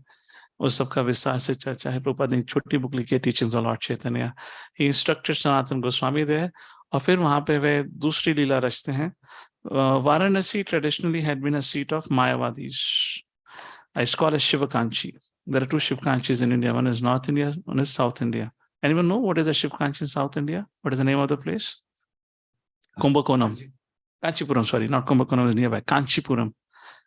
उस सबका विस्तार से चर्चा है. प्रभुपाद ने छोटी बुक लिखी है, teachings of lord Chaitanya. He instructed Sanatan Goswami there, और फिर वहां पे वे दूसरी लीला रचते हैं. Varanasi traditionally had been a seat of Mayavadis. It's called as Shivakanchi. There are two Shiv Kanchis in India. One is North India, one is South India. Anyone know what is a Shiv Kanchi in South India? What is the name of the place? Kumbakonam. Kanchipuram, sorry, not Kumbakonam is nearby. Kanchipuram.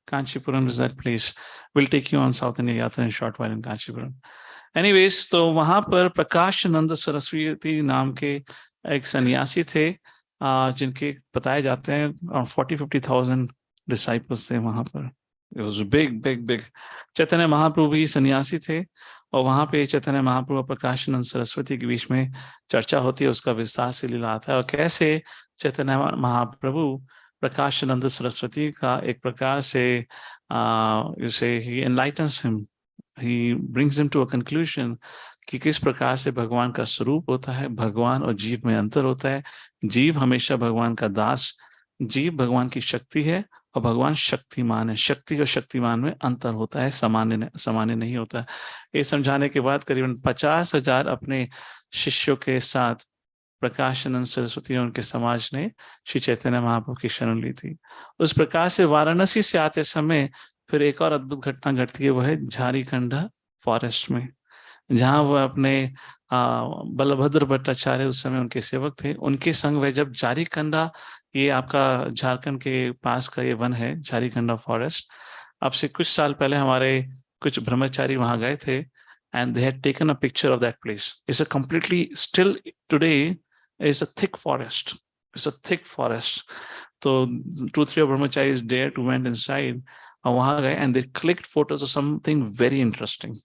Kanchipuram is that place. We'll take you on South India Yatra in a short while in Kanchipuram. Anyways, तो वहां पर प्रकाशानंद सरस्वती नाम के एक सन्यासी थे, जिनके बताए जाते हैं 40-50,000 डिसाइपल्स थे वहां पर. It was big. Chaitanya Mahaprabhu भी सन्यासी थे, और वहां पे चैतन्य महाप्रभु और प्रकाशानंद सरस्वती के बीच में चर्चा होती है, उसका विस्तार से लीला आता है, और कैसे चैतन्य महाप्रभु प्रकाशानंद सरस्वती का एक प्रकार से he enlightens him, he brings him to a conclusion कि किस प्रकार से भगवान का स्वरूप होता है, भगवान और जीव में अंतर होता है. जीव हमेशा भगवान का दास, जीव भगवान की शक्ति है और भगवान शक्तिमान है. शक्ति और शक्तिमान में अंतर होता है, सामान्य नहीं होता. ये समझाने के बाद करीबन 50,000 अपने शिष्यों के साथ प्रकाशानंद सरस्वती और उनके समाज ने श्री चैतन्य महाप्रभु की शरण ली थी. उस प्रकार से वाराणसी से आते समय फिर एक और अद्भुत घटना घटती है, वह है झारीखंड फॉरेस्ट में, जहां वह अपने बलभद्र भट्टाचार्य उस समय उनके सेवक थे, उनके संग वह जब झारीखंडा, ये आपका झारखंड के पास का ये वन है झारीखंडा फॉरेस्ट. अब से कुछ साल पहले हमारे कुछ ब्रह्मचारी वहां गए थे, and they had taken a picture of that place. It's a completely, still today is a thick forest. It's a thick forest. So 2-3 of brahmacharis dared to went inside, वहां गए, and they clicked photos of something very interesting.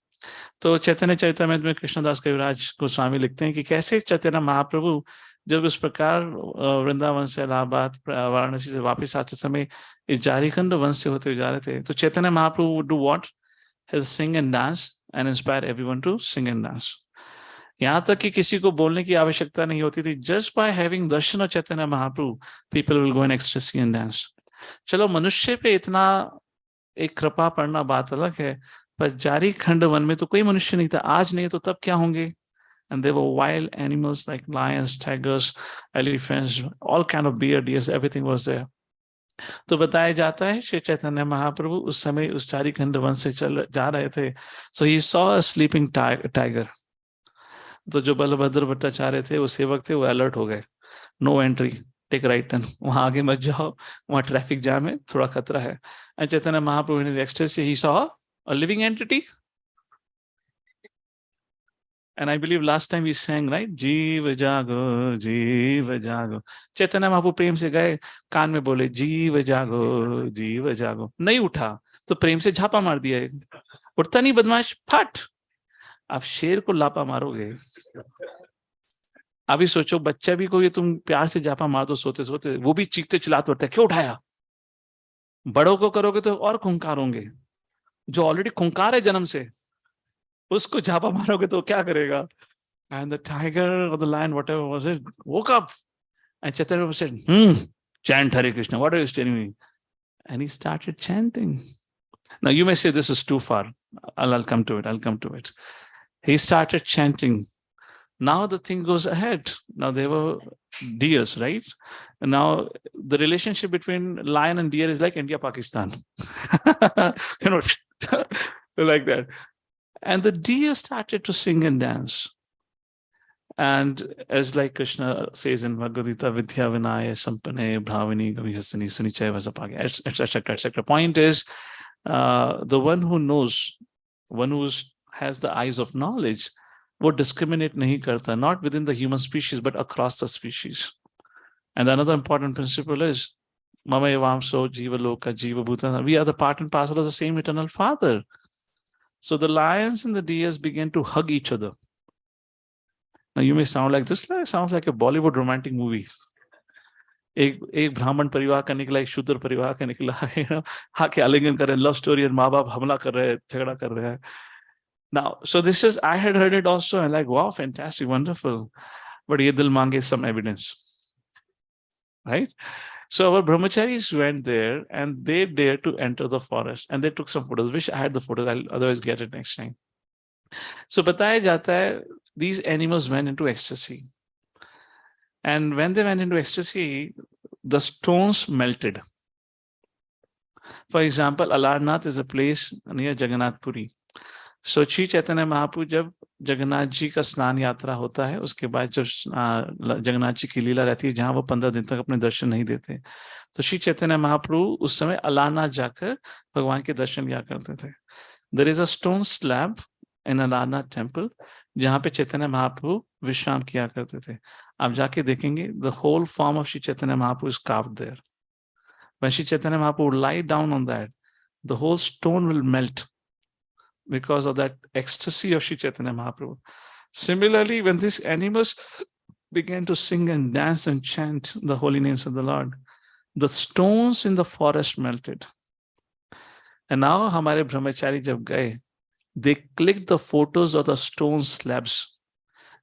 तो चैतन्य चरितामृत में कृष्णदास कविराज गोस्वामी लिखते हैं कि कैसे चैतन्य महाप्रभु जब इस प्रकार वृंदावन से इलाहाबाद वाराणसी से वापस आते समय इस झारीखंड वन से होते जा रहे थे, तो Chaitanya Mahaprabhu would do what? He'll sing and dance and inspire everyone to sing and dance. यहाँ तक कि किसी को बोलने की आवश्यकता नहीं होती थी. Just by having Darshan of Chaitanya Mahaprabhu, people will go in ecstasy and dance. चलो मनुष्य पे इतना एक कृपा पड़ना बात अलग है, पर झारीखंड वन में तो कोई मनुष्य नहीं था. आज नहीं तो तब क्या होंगे? And there were wild animals like lions, tigers, elephants, all kind of bear, deers, everything was there. तो बताया जाता है श्री चैतन्य महाप्रभु उस समय उस झारीखंड वन से जा रहे थे. So he saw a sleeping tiger. तो जो बलभद्र भट्टाचार्य थे, वो सेवक थे, वो अलर्ट हो गए, no entry, take right turn, वहां आगे मत जाओ, वहां ट्रैफिक जाम है, थोड़ा खतरा है. And Chaitanya Mahaprabhu in ecstasy he saw a living entity. And I believe last time we sang, right? जीव जागो, जीव जागो. चैतन्य महाप्रभु प्रेम से गए, कान में बोले जीव जागो, जीव जागो. नहीं उठा तो प्रेम से झापा मार दिया. उठता नहीं बदमाश, फट. आप शेर को लापा मारोगे. अभी सोचो बच्चा भी कोई तुम प्यार से झापा मार दो सोते सोते, वो भी चीखते चिल्लाते उठता है, क्यों उठाया. बड़ों को करोगे तो और खुंखार होंगे. जो ऑलरेडी खुंखार है जन्म से, उसको झापा मारोगे तो क्या करेगा. And the tiger or the lion, whatever was it, woke up. And Chaitanya said, chant Hare Krishna. What are you telling me? And he started chanting. Now you may say this is too far. I'll come to it. He started chanting. Now the thing goes ahead. Now there were deers, right? And now the relationship between lion and deer is like India-Pakistan. Like that. And the deer started to sing and dance. And as like Krishna says in Bhagavad Gita, Vidya Vinaya Sampane Bhavini Gavihasani Sunichaya Vasapage, etc. Point is, the one who knows, one who has the eyes of knowledge, would discriminate nahi karta, not within the human species, but across the species. And another important principle is, Mama Evamso Jiva Loka Jiva Bhutana. We are the part and parcel of the same eternal Father. So the lions and the deers began to hug each other. Now you may sound like this, sounds like a Bollywood romantic movie. एक ब्राह्मण परिवार का निकला, एक शूद्र परिवार का निकला, हाके आलिंगन कर रहे हैं, लव स्टोरी, और माँ बाप हमला कर रहे हैं, झगड़ा कर रहे हैं. Now, so this is, I had heard it also, and like, wow, fantastic, wonderful. But ye dil mange some evidence, right? So our brahmacharis went there and they dared to enter the forest and they took some photos. Wish I had the photos, I'll otherwise get it next time. So bataya jata hai, these animals went into ecstasy. And when they went into ecstasy, the stones melted. For example, Alarnath is a place near Jagannath Puri. सो श्री चैतन्य महाप्रभु जब जगन्नाथ जी का स्नान यात्रा होता है, उसके बाद जब जगन्नाथ जी की लीला रहती है जहां वो 15 दिन तक अपने दर्शन नहीं देते, तो श्री चैतन्य महाप्रभु उस समय अलारनाथ जाकर भगवान के दर्शन किया करते थे। There is a stone slab in Alarnath temple जहां पे चैतन्य महाप्रभु विश्राम किया करते थे। आप जाके देखेंगे, the whole form of Shri Chaitanya Mahaprabhu is carved there. When Shri Chaitanya Mahaprabhu lay down on that, the whole stone will melt because of that ecstasy of Sri Chaitanya Mahaprabhu. Similarly, when these animals began to sing and dance and chant the holy names of the Lord, the stones in the forest melted. And now हमारे ब्रह्मचारी जब गए, they clicked the photos of the stone slabs,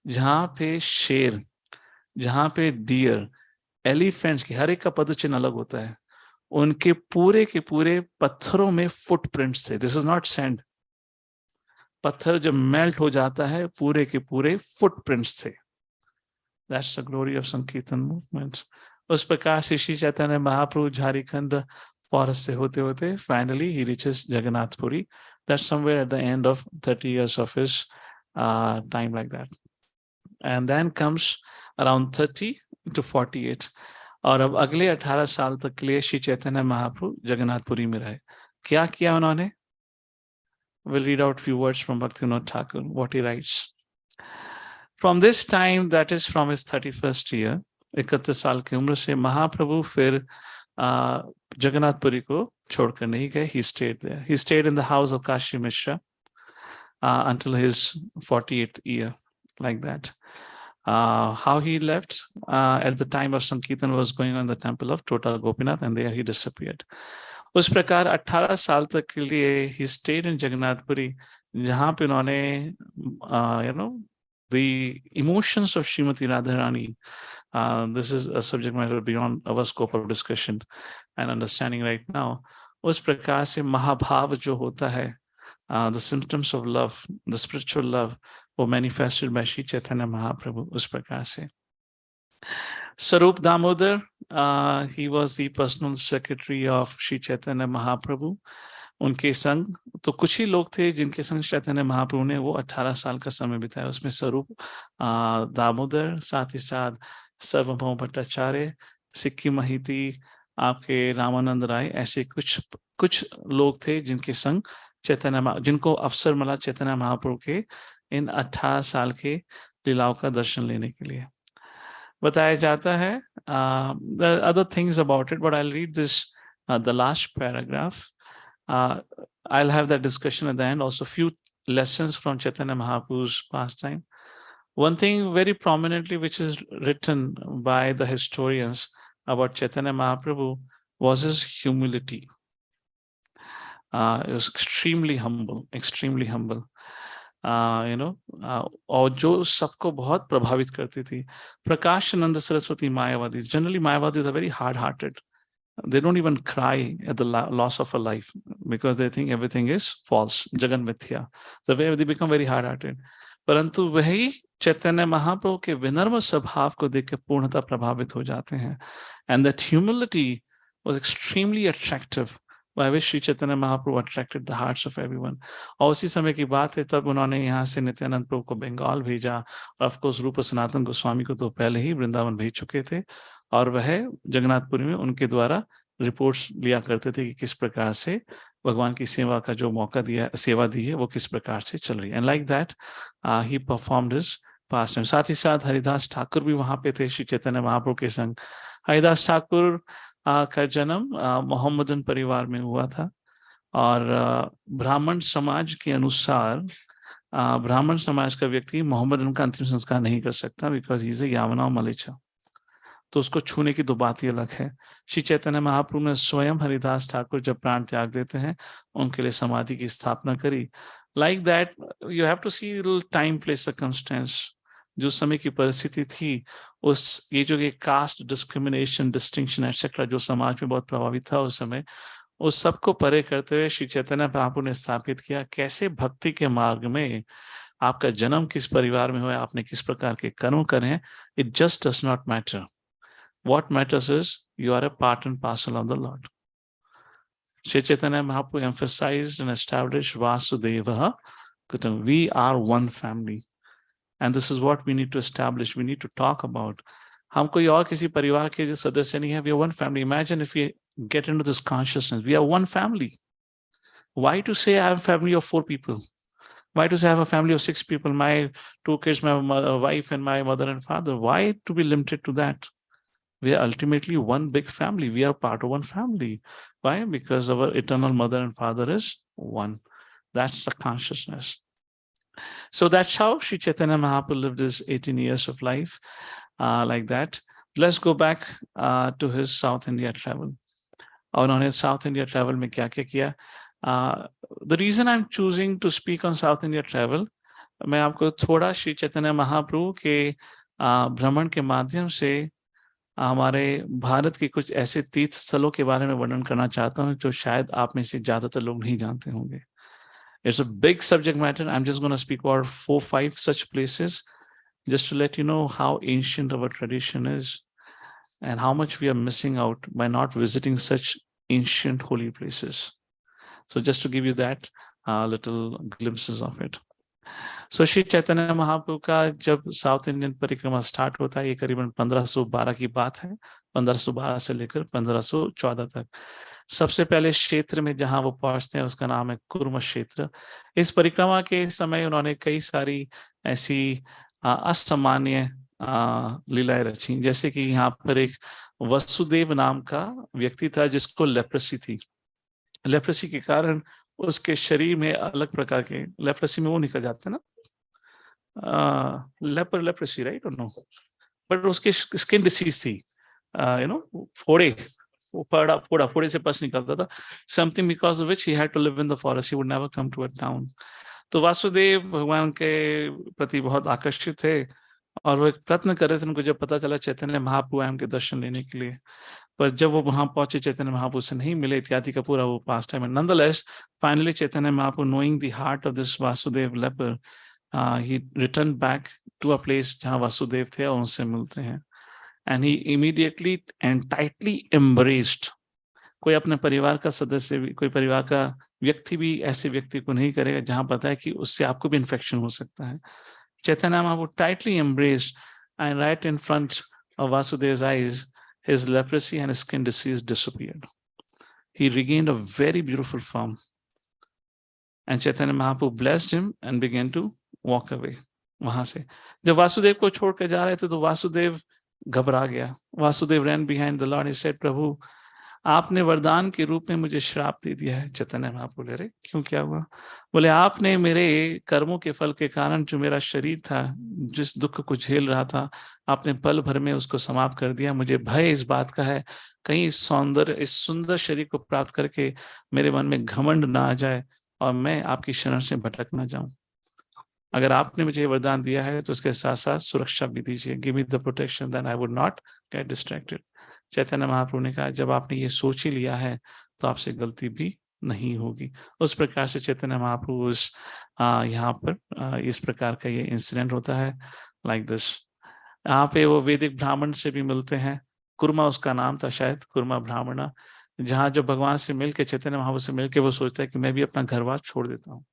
जहां पे शेर, जहां पे डियर, एलिफेंट्स की हर एक का पदचिन्ह अलग होता है, उनके पूरे के पूरे पत्थरों में फुटप्रिंट्स थे। This is not sand. पत्थर जब मेल्ट हो जाता है, पूरे के पूरे फुटप्रिंट्स थे। That's the glory of sankirtan movements. उस प्रकार से श्री चैतन्य महाप्रभु झारखंड फॉरेस्ट से होते होते finally he reaches Jagannathpuri. That's somewhere at the end of 30 years of his time like that. And then comes around 30 to 48. और अब अगले 18 साल तक के लिए श्री चैतन्य महाप्रभु जगन्नाथपुरी में रहे। क्या किया उन्होंने? We'll read out few words from Bhaktivinoda Thakur, what he writes. From this time, that is from his 31st year, 31 साल की उम्र से महाप्रभु फिर जगन्नाथपुरी को छोड़कर नहीं गए। He stayed there. He stayed in the house of Kashi Mishra until his 48th year, like that. How he left at the time of Sankirtan was going on in the temple of Tota Gopinath, and there he disappeared. उस प्रकार 18 साल तक के लिए he stayed in Jagannathpuri, जहां पे उन्होंने the emotions of Srimati Radharani, this is a subject matter beyond our scope of discussion and understanding right now. उस प्रकार से महाभाव जो होता है, the symptoms of love, the spiritual love, were manifested by Sri Chaitanya Mahaprabhu. उस प्रकार से Sarup Damodar, he was the personal secretary of Sri Chaitanya Mahaprabhu. उनके संग तो कुछ ही लोग थे जिनके संग चैतन्य महाप्रभु ने वो 18 साल का समय बिताया। उसमें स्वरूप दामोदर, साथ ही साथ सर्वभौम भट्टाचार्य, सिक्की महिती, आपके रामानंद राय, ऐसे कुछ लोग थे जिनके संग जिनको अवसर मिला चैतन्य महाप्रभु के इन 18 साल के लीलाओं का दर्शन लेने के लिए। बताया जाता है there are other things about it, but I'll read this the last paragraph. I'll have that discussion at the end. Also, few lessons from Chaitanya Mahaprabhu's pastime. One thing very prominently which is written by the historians about Chaitanya Mahaprabhu was his humility. He was extremely humble, extremely humble. और जो सबको बहुत प्रभावित करती थी। Prakashanand Saraswati Mayavadis, generally Mayavadis are very hard-hearted. They don't even cry at the loss of a life because they think everything is false, jagan mithya. So they become very hard-hearted. परंतु वही चैतन्य महाप्रभु के विनम्र स्वभाव को देख के पूर्णतः प्रभावित हो जाते हैं। And that humility was extremely attractive. By which Sri Chaitanya Mahaprabhu attracted the hearts of everyone. और उसी समय की बात है तब उन्होंने यहाँ से नित्यानंद प्रभु को बंगाल भेजा, और ऑफ कोर्स रूप सनातन गोस्वामी को तो पहले ही वृंदावन भेज चुके थे, और वह जगन्नाथपुरी में उनके द्वारा रिपोर्ट्स लिया करते थे कि किस प्रकार से भगवान की सेवा का जो मौका दिया, सेवा दी है, वो किस प्रकार से चल रही है। And like that he performed his past. साथ ही साथ हरिदास ठाकुर भी वहां पे थे श्री चैतन्य महाप्रभु के संग। हरिदास ठाकुर का जन्म मोहम्मदन परिवार में हुआ था, और ब्राह्मण समाज के अनुसार ब्राह्मण समाज का व्यक्ति मोहम्मदन का अंतिम संस्कार नहीं कर सकता, बिकॉज ही इज ए यावना मलेच्छा, तो उसको छूने की तो बात ही अलग है। श्री चैतन्य महाप्रभु ने स्वयं हरिदास ठाकुर जब प्राण त्याग देते हैं उनके लिए समाधि की स्थापना करी। Like that you have to see time place circumstance, जो समय की परिस्थिति थी, उस ये जो ये कास्ट डिस्क्रिमिनेशन, डिस्टिंक्शन एटसेट्रा जो समाज में बहुत प्रभावित था उस समय, उस सबको परे करते हुए श्री चैतन्य महाप्रभु ने स्थापित किया कैसे भक्ति के मार्ग में आपका जन्म किस परिवार में हुआ, आपने किस प्रकार के कर्म करे, it just does not matter. What matters is you are a part and parcel of the Lord. Shri Chaitanya Mahaprabhu emphasized and established Vasudeva We are one family. And this is what we need to establish. We need to talk about. हम कोई और किसी परिवार के जो सदस्य नहीं है. We are one family. Imagine if we get into this consciousness. We are one family. Why to say I have a family of 4 people? Why to say I have a family of 6 people? My 2 kids, my wife and my mother and father. Why to be limited to that? We are ultimately one big family. We are part of one family. Why? Because our eternal mother and father is one. That's the consciousness. So that's how Sri Chaitanya Mahaprabhu lived his 18 years of life, like that. Let's go back to his South India travel. और उन्होंने साउथ इंडिया ट्रैवल में क्या क्या किया. The reason I am choosing to speak on south India travel, मैं आपको थोड़ा श्री चैतन्य महाप्रभु के भ्रमण के माध्यम से हमारे भारत के कुछ ऐसे तीर्थ स्थलों के बारे में वर्णन करना चाहता हूँ जो शायद आप में से ज्यादातर लोग नहीं जानते होंगे. It's a big subject matter. I'm just going to speak about 4-5 such places just to let you know how ancient our tradition is and how much we are missing out by not visiting such ancient holy places. So just to give you that little glimpses of it. So Shri Chaitanya Mahaprabhu का जब साउथ इंडियन परिक्रमा स्टार्ट होता है, ये करीबन 1512 की बात है. 1512 से लेकर 1514 तक. सबसे पहले क्षेत्र में जहां वो पहुंचते हैं उसका नाम है कुर्म क्षेत्र. इस परिक्रमा के समय उन्होंने कई सारी ऐसी असामान्य लीलाएं रची, जैसे कि यहाँ पर एक वसुदेव नाम का व्यक्ति था जिसको लेप्रेसी थी. लेप्रेसी के कारण उसके शरीर में अलग प्रकार के, लेप्रेसी में वो निकल जाते हैं ना, लेप्रेसी राइट और नो, बट उसके स्किन डिसीज थी, फोड़े, फोड़े से पस निकलता था. Something because of which he had to live in the forest, he would never come to a town. तो वासुदेव भगवान के प्रति बहुत आकर्षित थे और वो एक प्रयत्न कर रहे थे. उनको जब पता चला चैतन्य महाप्रभु आए उनके दर्शन लेने के लिए, पर जब वो वहां पहुंचे चैतन्य महाप्रभु से नहीं मिले इत्यादि का पूरा वो past time. Nonetheless finally Chaitanya Mahaprabhu, knowing the heart of this Vasudev leper, he return back to a place जहां वासुदेव थे और उनसे मिलते हैं. And he immediately and tightly embraced. कोई अपने परिवार का सदस्य भी, कोई परिवार का व्यक्ति भी ऐसे व्यक्ति को नहीं करेगा जहां पता है कि उससे आपको भी इन्फेक्शन हो सकता है. Chaitanya Mahaprabhu tightly embraced, and right in front of Vasudev's eyes, his leprosy and his skin disease disappeared. He regained a very beautiful form. And Chaitanya Mahaprabhu blessed him and began to walk away. वहां से जब वासुदेव को छोड़ के जा रहे थे तो वासुदेव घबरा गया. Vasudev ran behind the Lord. He said, प्रभु आपने वरदान के रूप में मुझे श्राप दे दिया है. चैतन्य महाप्रभु बोले, अरे क्यों, क्या हुआ? बोले आपने मेरे कर्मों के फल के कारण जो मेरा शरीर था, जिस दुख को झेल रहा था, आपने पल भर में उसको समाप्त कर दिया. मुझे भय इस बात का है कहीं इस सुंदर शरीर को प्राप्त करके मेरे मन में घमंड ना आ जाए और मैं आपकी शरण से भटक ना जाऊं. अगर आपने मुझे वरदान दिया है तो उसके साथ साथ सुरक्षा भी दीजिए. Give me the protection, then I would not get distracted. Chaitanya Mahaprabhu ने कहा जब आपने ये सोच ही लिया है तो आपसे गलती भी नहीं होगी. उस प्रकार से चैतन्य महाप्रभु उस यहाँ पर इस प्रकार का ये इंसिडेंट होता है लाइक दिस. यहाँ पे वो वैदिक ब्राह्मण से भी मिलते हैं. कुर्मा उसका नाम था शायद, कुर्मा ब्राह्मण, जहाँ जब भगवान से मिलकर, चैतन्य महाप्रभु से मिलकर वो सोचता है कि मैं भी अपना घर बार छोड़ देता हूँ.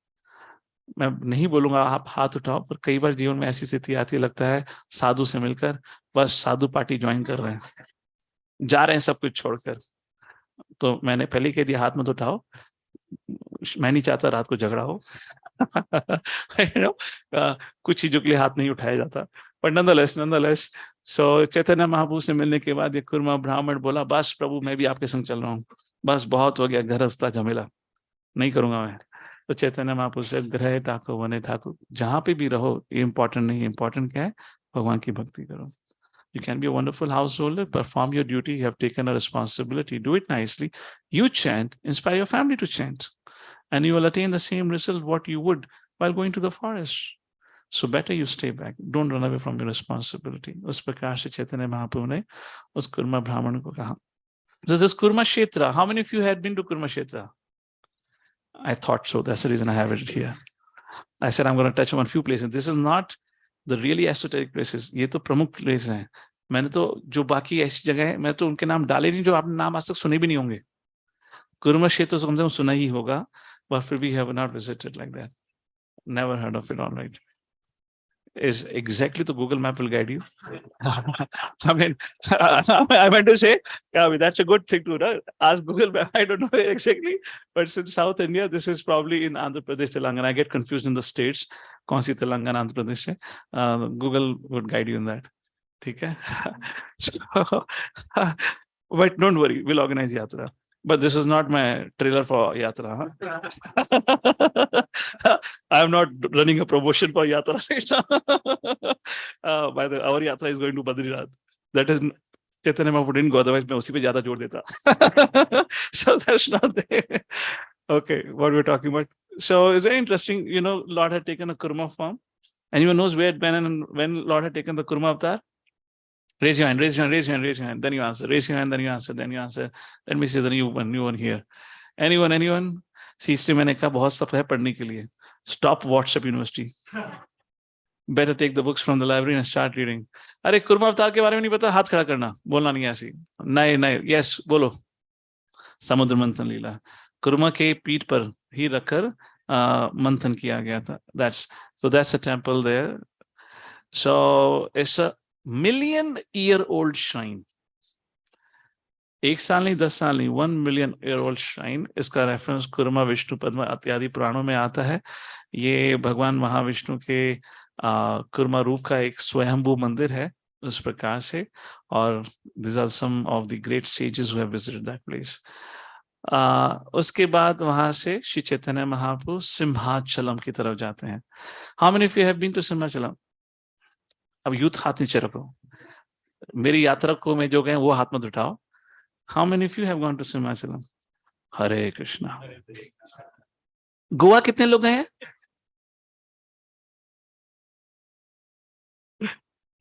मैं नहीं बोलूंगा आप हाथ उठाओ, पर कई बार जीवन में ऐसी स्थिति आती है, लगता है साधु से मिलकर बस साधु पार्टी ज्वाइन कर रहे हैं, जा रहे हैं सब कुछ छोड़कर. तो मैंने पहले कह दिया हाथ मत उठाओ, मैं नहीं चाहता रात को झगड़ा हो. कुछ चीजों के लिए हाथ नहीं उठाया जाता. पर नंदलेस सो चैतन्य महाप्रभु से मिलने के बाद ये कुर्मा ब्राह्मण बोला, बस प्रभु मैं भी आपके संग चल रहा हूँ, बस बहुत हो गया गृहस्था झमेला, नहीं करूंगा मैं. तो चैतन्य महाप्रभु से ग्रह ठाकुर वने ठाकुर, जहां पे भी रहो ये इंपॉर्टेंट नहीं है. इंपॉर्टेंट क्या है? भगवान की भक्ति करो. You can be a wonderful householder, perform your duty, you have taken a responsibility, do it nicely. You chant, inspire your family to chant, and you will attain the same result what you would while going to the forest. So better you stay back. Don't run away from your responsibility. उस प्रकार से चैतन्य महाप्रभु ने उस कुर्मा ब्राह्मण को कहा. So this Kurma Kshetra, how many of you had been to Kurma Kshetra? I thought so. That's the reason I have it here. I said I'm going to touch on a few places. This is not the really esoteric places. ये तो प्रमुख प्लेस हैं. मैंने तो जो बाकी ऐसी जगह है मैं तो उनके नाम डाले नहीं जो आपने नाम आज तक सुने भी नहीं होंगे. कुर्म क्षेत्र तो कम से कम सुना ही होगा, but फिर भी have not visited like that. Never heard of it. All right. Is exactly the Google Map will guide you. I mean, I meant to say, yeah, I mean, that's a good thing to ask Google Map. I don't know exactly, but in South India, this is probably in Andhra Pradesh, Telangana. I get confused in the states. कौन सी Telangana, Andhra Pradesh है? Google would guide you in that. ठीक है? So, but don't worry, we'll organize yatra. But this is not my trailer for Yatra. Huh? I'm not running a promotion for Yatra right now. By the our Yatra is going to Badrinath. That is Chaitanya Mahaprabhu didn't go, otherwise मैं उसी पे ज़्यादा जोर देता. So that's not there. Okay, what we're talking about. So it's very interesting. You know, Lord had taken a Kurma form. Anyone knows where, when Lord had taken the Kurma avatar? Raise your hand, raise your hand, raise your hand, raise your hand. Then you answer. Raise your hand, then you answer, then you answer. Let me see the new one here. Anyone? C3 मैंने कहा बहुत सब है पढ़ने के लिए. Stop WhatsApp University. Better take the books from the library and start reading. अरे कुर्मा अवतार के बारे में नहीं पता, हाथ खड़ा करना, बोलना नहीं ऐसी. नहीं, yes, बोलो. समुद्र मंथन लीला. कुर्मा के पीठ पर ही रखकर मंथन किया गया था. That's a temple there. So it's a million-year-old shrine. 1 साल नहीं, 10 साल नहीं, 1 million-year-old shrine. इसका रेफरेंस कुर्मा, विष्णु, पद्मा इत्यादि पुराणों में आता है. ये भगवान महाविष्णु के कुर्मा रूप का एक स्वयंभू मंदिर है उस प्रकार से. और these are some of the great sages who have visited that place. उसके बाद वहां से श्री चैतन्य महाप्रभु सिंहाचलम की तरफ जाते हैं. How many of you have been to Simhachalam? अब यूथ हाथ नीचे रखो. मेरी यात्रा को में जो गए वो हाथ मत उठाओ. How many of you have gone to Simhachalam? हरे कृष्णा. गोवा कितने लोग गए हैं?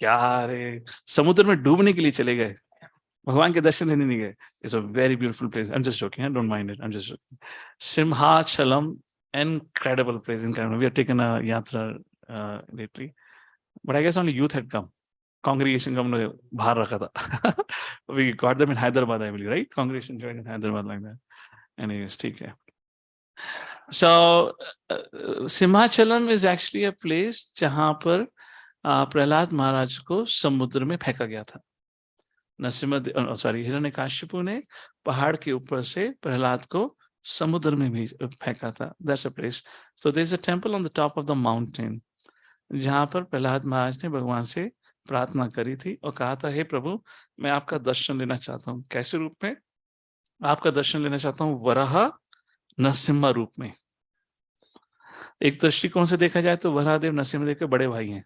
क्या रे, समुद्र में डूबने के लिए चले गए, भगवान के दर्शन लेने नहीं गए. It's a very beautiful place. I'm just joking. Don't mind it. I'm just joking. Simhachalam, incredible place. Incredible. We have taken a yatra lately, but I guess only youth had come. Congregation come to bahar rakha tha. We got them in Hyderabad, I believe, right? Congregation joined in Hyderabad like that. Anyways, ठीक है. So Simhachalam is actually a place जहाँ पर प्रहलाद महाराज को समुद्र में फेंका गया था. हिरण्यकाशिपु ने पहाड़ के ऊपर से प्रहलाद को समुद्र में भी फेंका था. That's a place. So there's a temple on the top of the mountain जहाँ पर प्रहलाद महाराज ने भगवान से प्रार्थना करी थी और कहा था, हे प्रभु, मैं आपका दर्शन लेना चाहता हूँ. कैसे रूप में? आपका दर्शन लेना चाहता हूँ वराह नरसिम्हा रूप में. एक दृष्टिकोण से देखा जाए तो वराहदेव नरसिम्हदेव के बड़े भाई हैं.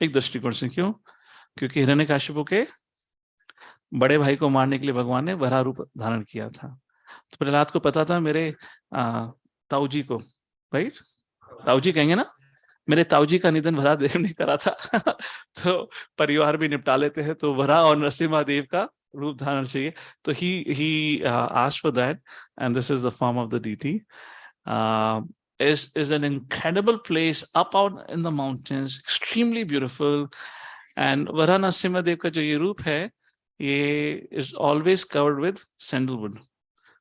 एक दृष्टिकोण से क्यों? क्योंकि हिरण्यकाशिपु के बड़े भाई को मारने के लिए भगवान ने वराह रूप धारण किया था. तो प्रहलाद को पता था मेरे ताऊजी को, राइट, ताऊजी कहेंगे ना, मेरे ताऊजी का निधन वराहदेव ने करा था. तो परिवार भी निपटा लेते हैं, तो वराह और नरसिम्हादेव का रूप धारण चाहिए. तो he asked for that, and this is the form of the deity. Is an incredible place up out in the mountains, extremely beautiful. And Varaha Narasimhadeva का जो ये रूप है, ये is always covered with sandalwood.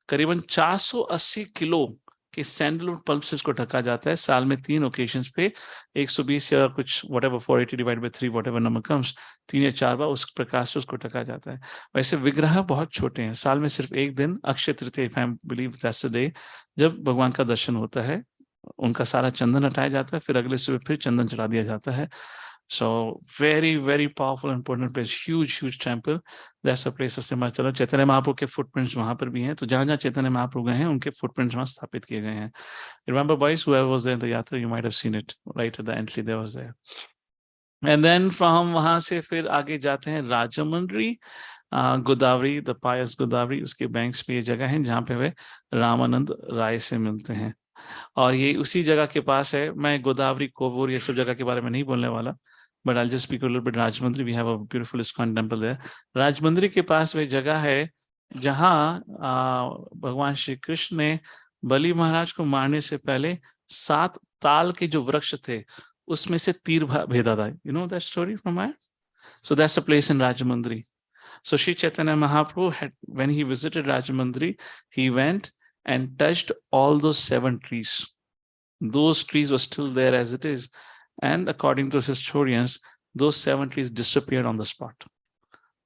करीबन 480 किलो के सैंडलवुड पल्प से इसको ढका जाता है. साल में 3 ओकेशंस पे 120 या कुछ whatever 480 divided by 3 whatever number comes, 3 या 4 बार उस प्रकार से उसको ढका जाता है. वैसे विग्रह बहुत छोटे हैं. साल में सिर्फ एक दिन Akshaya Tritiya, if I believe that's the day, जब भगवान का दर्शन होता है, उनका सारा चंदन हटाया जाता है, फिर अगले सुबह फिर चंदन चढ़ा दिया जाता है. So very powerful and important place, huge temple. That's a place of Simhachalam. चैतन्य महाप्रभु के footprints वहां पर भी हैं. तो जहां चैतन्य महाप्रभु गए हैं, उनके footprints वहां स्थापित किए गए हैं. Remember, boys, whoever was there in the yatra, you might have seen it right at the entry. There was there. And then from वहां से फिर आगे जाते हैं राजमंड्री, गोदावरी, the pious गोदावरी, उसके बैंक्स पे ये जगह है जहाँ पे वे रामानंद राय से मिलते हैं. और ये उसी जगह के पास है. मैं गोदावरी, कोवूर, ये सब जगह के बारे में नहीं बोलने वाला, but I'll just speak a little bit. Rajahmundry, we have a beautiful ISKCON temple there. Rajahmundry के पास वे जगह है जहाँ भगवान श्री कृष्ण ने बलि महाराज को मारने से पहले 7 ताल के जो वृक्ष थे उसमें से तीर भेदा था. You know that story from where? So that's a place in Rajamandri. So Shri Chaitanya Mahaprabhu had, when he visited Rajamandri, he went and touched all those 7 trees. Those trees were still there as it is. And according to historians, those 7 trees disappeared on the spot.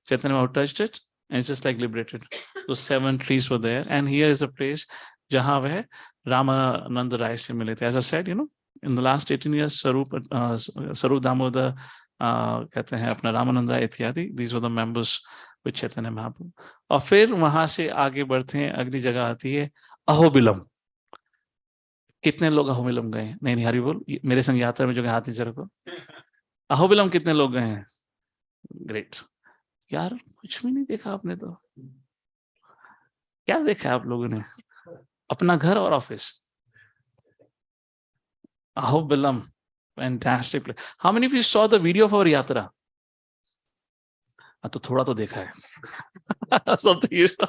Chaitanya Mahaprabhu touched it and it's just like liberated. Those 7 trees were there. And here is a place jahan veh Ramananda Rai se mile the. As I said, in the last 18 years, Sarup Damodar, कहते हैं अपना रामानंद राय इत्यादि, these were the members with Chaitanya Mahaprabhu. और फिर वहां से आगे बढ़ते हैं, अगली जगह आती है अहोबिलम. कितने लोग अहोबिलम गए? नहीं हरि बोल, मेरे संग यात्रा में जो हाथ नीचे रखो. अहोबिलम कितने लोग गए हैं? ग्रेट यार, कुछ भी नहीं देखा आपने तो. क्या देखा आप लोगों ने? अपना घर और office. Ahobilam, fantastic place. How many of you saw the video of our yatra? तो थोड़ा तो देखा है. Something you saw.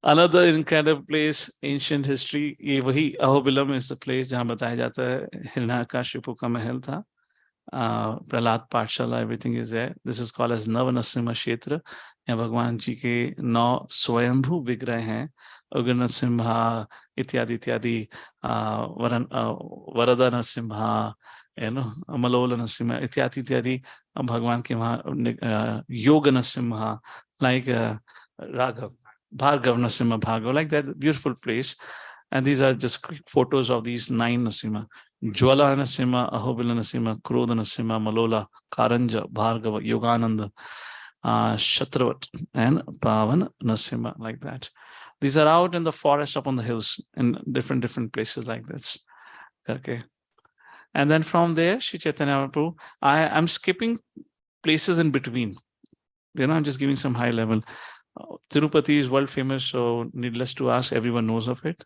Another incredible place, ancient history. ये वही अहोबिलम is the place जहाँ बताया जाता है हिरण्याकशिपु का महल था. प्रहलाद पाठशाला, everything is there. This is called as नवनरसिम्हा क्षेत्र. यहाँ भगवान जी के 9 स्वयंभू विग्रह हैं. उग्र नरसिम्हा इत्यादि इत्यादि, वरदा नरसिम्हा, मलोल नरसिम्हा इत्यादि इत्यादि. भगवान के वहाँ योग Narasimha, like Raghav, Bhargav Narasimha, Bhargav, like that beautiful place. And these are just quick photos of these 9 Narasimha. Jwala Narasimha, Ahobila Narasimha, Krodha Narasimha, Malola, Karanja, Bhargava, Yogananda, Shatravat, and Pavan Narasimha, like that. These are out in the forest, up on the hills, in different places like this. Okay. And then from there, Shri Chaitanya Mahaprabhu, I'm skipping places in between. I'm just giving some high level. Tirupati is world famous, so needless to ask, everyone knows of it.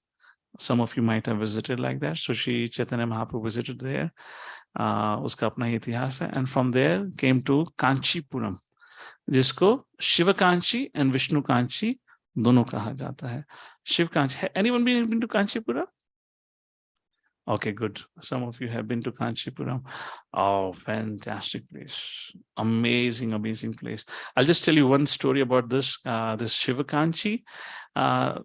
Some of you might have visited like that. So Shri Chaitanya Mahaprabhu visited there. Uska apna hi itihas hai. And from there came to Kanchipuram, जिसको शिव कांची and Vishnu कांची दोनों कहा जाता है. Shiv Kanchi. Anyone been to Kanchipuram? Okay, good. Some of you have been to Kanchipuram. Oh, fantastic place. Amazing place. I'll just tell you one story about this Shiva Kanchi. I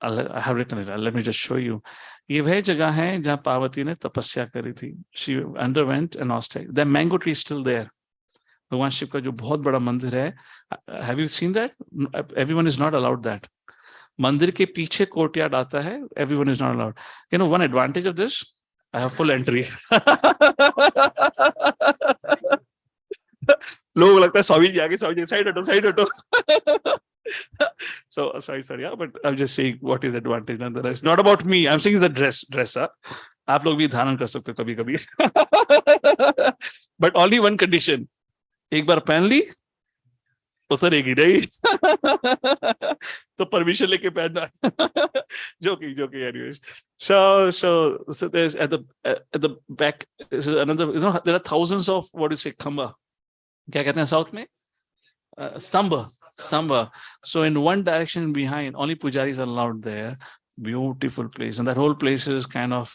have written it. Let me just show you. ये वह जगह है जहाँ पार्वती ने तपस्या करी थी. She underwent an austere. The mango tree is still there. भगवान शिव का जो बहुत बड़ा मंदिर है. Have you seen that? Everyone is not allowed that. मंदिर के पीछे कोर्टयार्ड आता है. Everyone is not allowed. One advantage of this, I have full entry. लोग लगता है स्वामी जी आगे, स्वामी जी साइड हटो. So sorry, yeah, but I'm just saying what is advantage nonetheless. Not about me. I'm saying the dress. आप लोग भी धारण कर सकते हो कभी-कभी. But only one condition. एक बार पहन ली तो सरेगी नहीं. तो परमिशन लेके पहनना. joking anyways. So there's at the back is another, there are thousands of, what do you say, khamba. क्या कहते हैं साउथ में? Stamba. So in one direction behind, only pujaris are allowed there. Beautiful place, and that whole place is kind of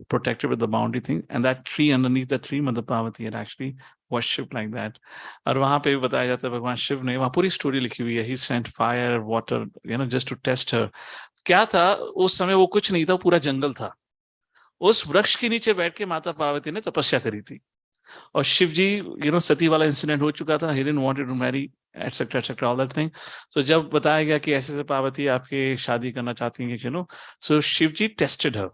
protected with the boundary thing. And that tree, underneath the tree, Mother Parvati had actually worshipped like that. और वहाँ पे भी बताया जाता है भगवान शिव ने, वहाँ पूरी स्टोरी लिखी हुई है. He sent fire, water, just to test her. क्या था उस समय? वो कुछ नहीं था, पूरा जंगल था. उस वृक्ष के नीचे बैठ के माता पार्वती ने तपस्या करी थी. और शिव जी, सती वाला इंसिडेंट हो चुका था. He didn't want to marry, etc, all that thing. So जब बताया गया कि ऐसे पार्वती आपके शादी करना चाहती हैं, so Shiv ji tested her,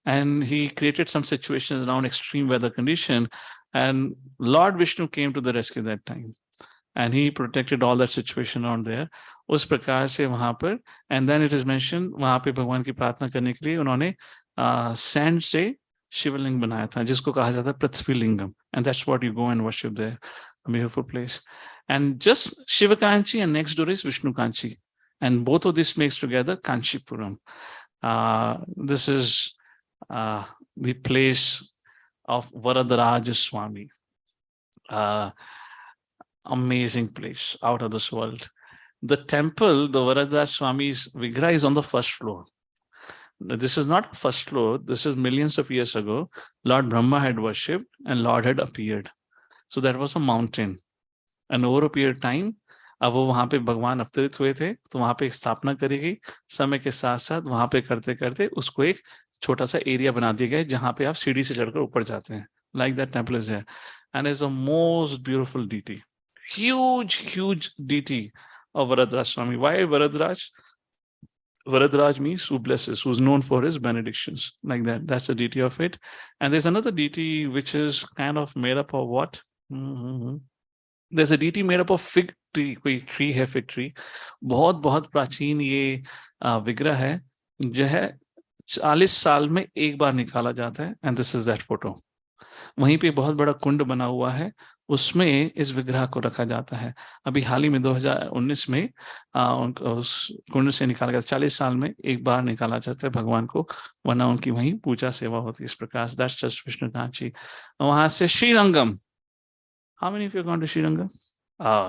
and he created some situations around extreme weather condition, and Lord Vishnu came to the rescue that time, and he protected all that situation around there. उस प्रकार से वहां पर, and then it is mentioned वहां पे भगवान की प्रार्थना करने के लिए उन्होंने सैंड से शिवलिंग बनाया था, जिसको कहा जाता है पृथ्वी लिंगम, and that's what you go and worship there. A beautiful place. And just Shiva Kanchi, and next door is Vishnu Kanchi, and both of this makes together Kanchipuram. This is the place of Varadaraja Swami. Amazing place, out of this world. The temple, the Varadaraja Swami's Vigraha, is on the first floor. This is not first floor. This is millions of years ago. Lord Brahma had worshipped and Lord had appeared. So that was a mountain. And over a period of time, अब वो वहां पे भगवान अवतरित हुए थे, तो वहां पे एक स्थापना करी गई। समय के साथ साथ वहां पे करते करते उसको एक छोटा सा एरिया बना दिया गया जहां पे आप सीढ़ी से चढ़कर ऊपर जाते हैं। Like that temple is there and is a most beautiful deity, huge deity of Varadraj Swami. Why Varadraj? Varadraj means who blesses, who's known for his benedictions, like that. That's the deity of it. And there's another deity which is kind of made up of what? Mm-hmm. There's a deity made up of fig tree. कोई ट्री है, फिग ट्री। बहुत बहुत प्राचीन ये विग्रह है, जो है 40 साल में एक बार निकाला जाता है। And this is that photo. वहीं पे बहुत बड़ा कुंड बना हुआ है, उसमें इस विग्रह को रखा जाता है। अभी हाल ही में 2019 में उस कुंड से निकाला गया। 40 साल में एक बार निकाला जाता है भगवान को, वरना उनकी वहीं पूजा सेवा होती है। इस प्रकार से दैट्स जस्ट विष्णुनाथ जी। वहां से Srirangam. How many of you gone to Srirangam?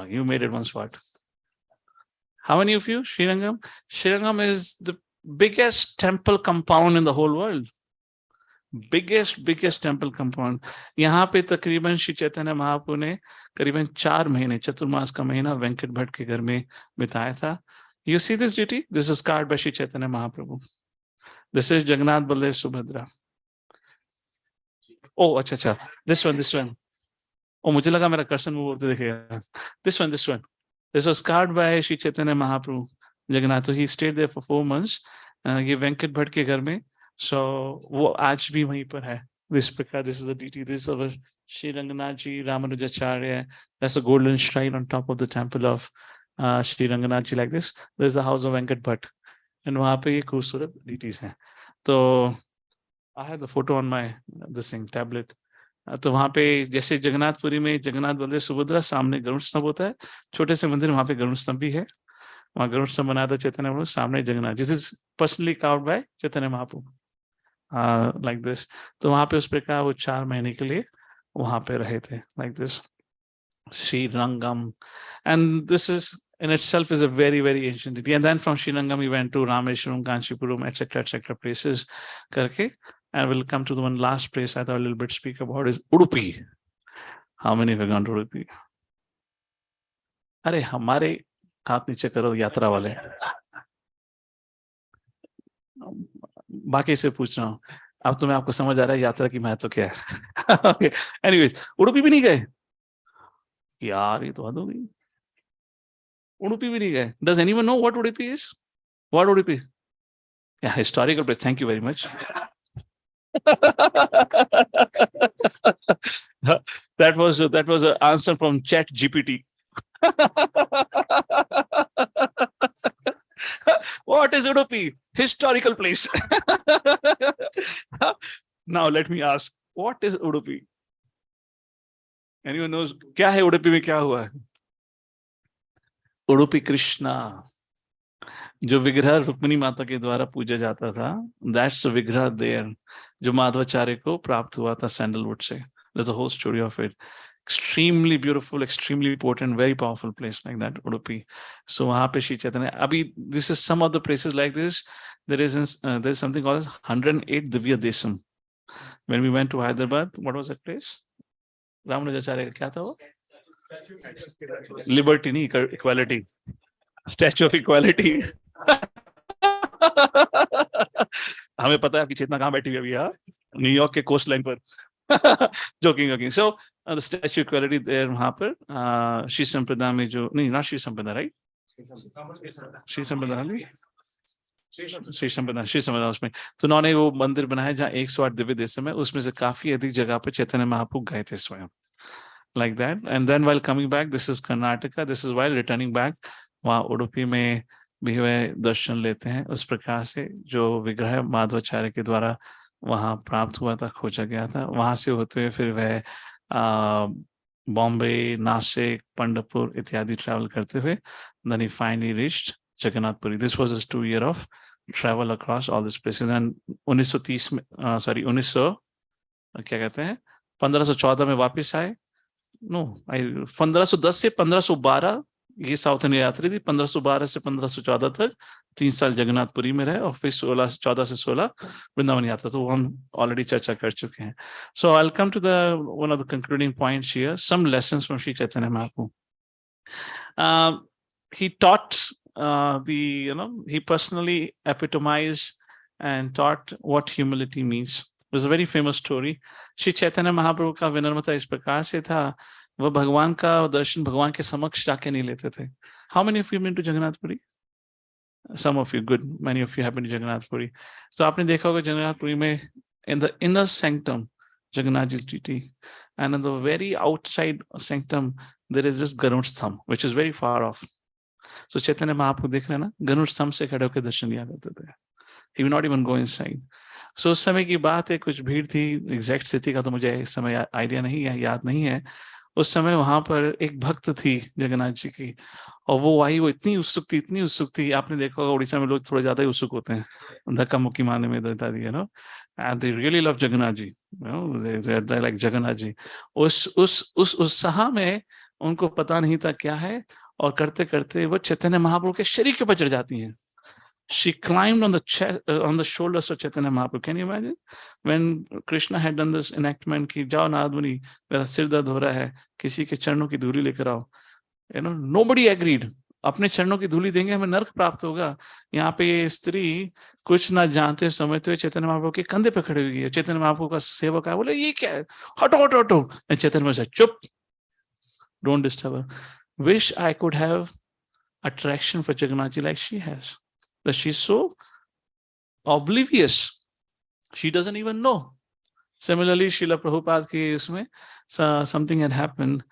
You made it one spot. How many of you? Srirangam? Srirangam is the biggest temple compound in the whole world. Biggest temple compound. यहाँ पे तकरीबन श्री चैतन्य महाप्रभु ने करीबन 4 महीने, चतुर्मास का महीना वेंकट भट्ट के घर में बिताया था। You see this deity, this is carved by Shri Chaitanya Mahaprabhu. This is Jagannath Baldev Subhadra. Oh अच्छा, दिस वन। ओ मुझे लगा मेरा कर्सन मूव होते दिखेगा। This one this was carved by Shri Chaitanya Mahaprabhu Jagannath. तो he stayed there for 4 months ये वेंकट भट्ट के घर में। सो वो आज भी वहीं पर है। इस प्रकार this is the deity, this is Shri Ranganath ji Ramanujacharya. That's a golden shrine on top of the temple of Shri Ranganath ji. Like this is the house of Venkat Bhatt and वहां पे ये खूबसूरत डीटीज हैं। तो I have the photo on my this thing tablet. तो वहां पे जैसे जगन्नाथपुरी में जगन्नाथ बलदेव सुभद्रा, सामने गरुड़ स्तंभ होता है, छोटे से मंदिर वहां पे गरुड़ स्तंभ भी है। वहां गरुड़ स्तंभ बनाया था चैतन्य महाप्रभु, सामने Jagannath. This is personally carved by Chaitanya Mahaprabhu like this. तो वहां पे उस प्रकार वो 4 महीने के लिए वहां पे रहे थे like this. Srirangam, and this is in itself is a very ancient deity. And then from Srirangam we went to Rameshwaram, Kanchipuram, etc. places karke, and we'll come to the one last place I thought a little bit speak about is Udupi. How many have gone to Udupi? अरे हमारे हाथ नीचे करो यात्रा वाले, बाकी से पूछ रहा हूँ। अब तो मैं आपको समझ आ रहा है यात्रा की महत्व क्या है। okay. Anyways, उडुपी भी नहीं गए यार, ये तो हद हो गई। उडुपी भी नहीं गए। Does anyone know what Udupi is? What Udupi? Yeah, historical place. Thank you very much. that was an answer from Chat GPT. What is Udupi? Historical place. Now let me ask, what is Udupi? Anyone knows? क्या है उडुपी में, क्या हुआ है? उडुपी कृष्णा, जो विग्रह रुक्मिणी माता के द्वारा पूजा जाता था, दैट्स द विग्रह देयर जो माधवाचार्य को प्राप्त हुआ था सैंडलवुड से। There's a whole story of it. Extremely beautiful, extremely potent, very powerful place like that, Udupi. So वहाँ पे श्री चैतन्य, अभी this is some of the places like this. There is something called as 108 Divya Desam. When we went to Hyderabad, what was that place? Ramanujacharya का क्या था वो? लिबर्टी नहीं, इक्वालिटी, स्टैच्यू ऑफ इक्वालिटी। हमें पता है आपकी चेतना कहाँ बैठी हुई है अभी, हाँ, न्यूयॉर्क के कोस्ट लाइन पर। Joking. So the statue of equality there, वहां पर श्री संप्रदाय में जो नहीं, नॉट श्री संप्रदाय, राइट? श्री संप्रदाय उसमें तो उन्होंने वो मंदिर बनाया जहाँ 108 दिव्य देशम है, उसमें से काफी अधिक जगह पे चैतन्य महाप्रभु गए थे स्वयं, like that. And then while coming back, this is Karnataka, this is while returning back, वहाँ उडुपी में भी वे दर्शन लेते हैं। उस प्रकार से जो विग्रह माधवाचार्य के द्वारा वहाँ प्राप्त हुआ था, खोजा गया था, वहां से होते हुए फिर वह बॉम्बे, नासिक, पंढरपुर इत्यादि ट्रैवल करते हुए then he finally reached Jagannathpuri. This was his 2 year of travel across all these places. And 1930 में क्या कहते हैं 1514 में वापस आए। 1510 से 1512 ये साउथ इंडिया यात्रा थी। 1512 से 1514 तक 3 साल जगन्नाथपुरी में रहे और फिर 14 से 16 वृंदावन यात्रा, तो वो हम ऑलरेडी चर्चा कर चुके हैं। So I will come to the one of the concluding points here, some lessons from Shri Chaitanya Mahaprabhu. he taught he personally epitomized and taught what humility means. It was a very famous story. Shri Chaitanya Mahaprabhu का विनम्रता इस प्रकार से था, वह भगवान का दर्शन भगवान के समक्ष जाके नहीं लेते थे. How many of you been to Jagannath Puri? Some of you, good. Many of you have been to Jagannath Puri. So आपने देखा होगा Jagannath Puri में in the inner sanctum Jagannath Ji's deity, and in the very outside sanctum there is this Garuda thumb which is very far off. So Chaitanya Mahaprabhu देख रहे हैं ना, गरुड़ स्तंभ से खड़े होकर दर्शन लिया करते थे. He will not even go inside. So उस समय की बात है, कुछ भीड़ थी, एग्जैक्ट स्थिति का तो मुझे इस समय आइडिया नहीं है, याद नहीं है. उस समय वहां पर एक भक्त थी जगन्नाथ जी की, और वो आई, वो इतनी उत्सुक थी. आपने देखा होगा उड़ीसा में लोग थोड़े ज्यादा ही उत्सुक होते हैं, धक्का मुक्की मारने में देता दी, and they really love Jagannath ji, they like Jagannath ji. उस उत्साह में उनको पता नहीं था क्या है, और करते करते वो चैतन्य महाप्रभु के शरीर के ऊपर चढ़ जाती हैं. She climbed on the chest, on the shoulders of Chaitanya Mahaprabhu. Can you imagine? When Krishna had done this enactment कि जाओ नारद मुनि, मेरा सिर दर्द हो रहा है, किसी के चरणों की धूली लेकर आओ. Nobody agreed. अपने चरणों की धूली देंगे हमें नरक प्राप्त होगा. यहाँ पे ये स्त्री कुछ ना जानते समझते हुए चैतन्य महाप्रभु के कंधे पे खड़ी हुई है. चैतन्य महाप्रभु का सेवक है, बोले ये क्या है, हटो हटो हटो. चैतन्य महाप्रभु से चुप, don't disturb her. Wish I could have attraction for Jagannath Ji like she has. That she's so oblivious, she doesn't even know. Similarly, Srila Prabhupada ki usme something had happened.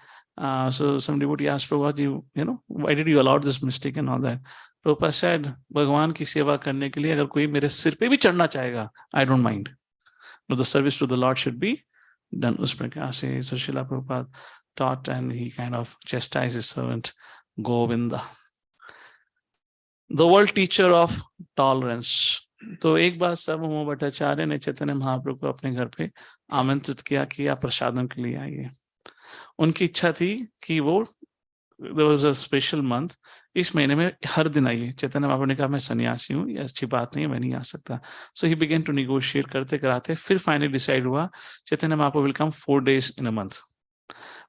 So some devotee asked Prabhupada, why did you allow this mistake and all that? Prabhupada said, Bhagwan ki seva karne ke liye agar koi mere sir pe bhi chadna chahega, I don't mind. No, the service to the Lord should be done us prakar se. So Srila Prabhupada taught, and he kind of chastised his servant Govinda. The world teacher of tolerance. तो एक बार सर्वभौम भट्टाचार्य ने चैतन्य महाप्रभु को अपने घर पे आमंत्रित किया कि आप प्रसादम के लिए आइए. उनकी इच्छा थी कि वो, there was a special month, इस महीने में हर दिन आइए. चैतन्य महाप्रभु ने कहा मैं सन्यासी हूँ, ये अच्छी बात नहीं है, मैं नहीं आ सकता. So he began to negotiate करते कराते फिर फाइनली डिसाइड हुआ Chaitanya Mahaprabhu will come 4 days in a month.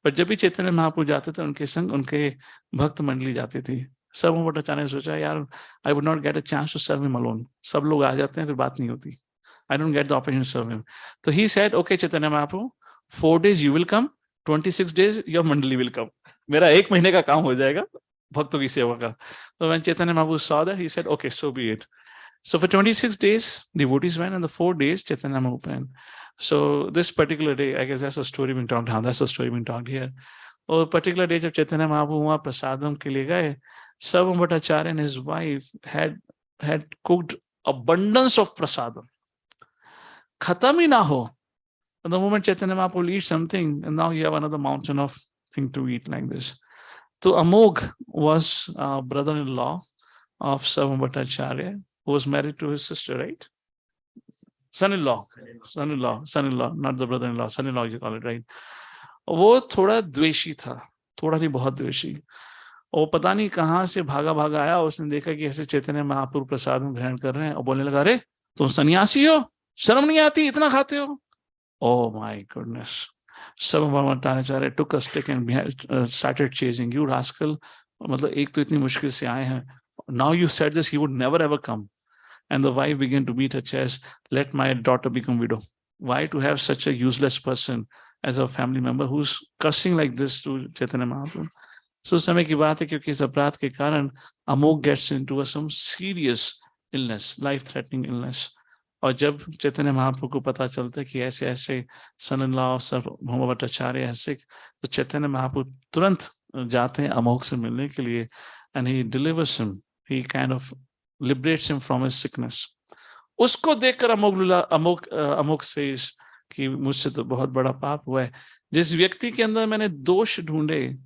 पर जब भी चैतन्य महाप्रभु जाते थे उनके संग उनके भक्त मंडली जाती थी. सब भट्टाचार्य ने सोचा यार I would not get a chance to serve him alone. सब लोग आ जाते हैं फिर बात नहीं होती. I don't get the opportunity to serve him. तो he said okay Chaitanya Mahaprabhu, 4 days you will come, 26 days your मंडली will come. मेरा 1 महीने का काम हो जाएगा भक्तों की सेवा का. So when Chaitanya Mahaprabhu saw that, he said okay, so be it. So for 26 days devotees went, and the 4 days Chaitanya Mahaprabhu went. So this particular day, I guess that's the story being talked here. That's the story being talked here. और पर्टिकुलर डे जब चैतन्य महाप्रभु वहां प्रसादम के लिए गए, Sarvam Bhattacharya and his wife had cooked abundance of prasadam. Khatam hi na ho. And the moment Chaitanya Mahaprabhu will eat something, and now you have another mountain of thing to eat like this. So Amogh was brother-in-law of Sarvam Bhattacharya, who was married to his sister, right? Son-in-law, not the brother-in-law, son-in-law you call it, right? वो थोड़ा द्वेषी था, थोड़ा नहीं बहुत द्वेषी. और पता नहीं कहाँ से भागा भागा आया, उसने देखा कि ऐसे चैतन्य महाप्रभु प्रसाद में ग्रहण कर रहे हैं और बोलने लगा, अरे तुम सन्यासी हो, शर्म नहीं आती, इतना खाते हो. Oh my goodness. Sarvam Bhattacharya took a stick and started chasing. You rascal. मतलब एक तो इतनी मुश्किल से आए हैं. Now you said this, he would never ever come. And the wife began to beat her chest. Let my daughter become widow. Why to have such a useless person as a family member who's cursing like this to Chaitanya Mahaprabhu? So समय की बात है क्योंकि इस अपराध के कारण Amogh gets into some serious illness, life-threatening illness. और जब चैतन्य महाप्रभु को पता चलता है कि ऐसे ऐसे son-in-law Sarvam Bhattacharya ऐसे, तो चैतन्य महाप्रभु तुरंत जाते हैं Amogh से मिलने के लिए, and he delivers him. He kind of liberates him from his sickness. उसको देखकर Amogh says कि मुझसे तो बहुत बड़ा पाप हुआ है. जिस व्यक्ति के अंदर मैंने दोष ढूंढे,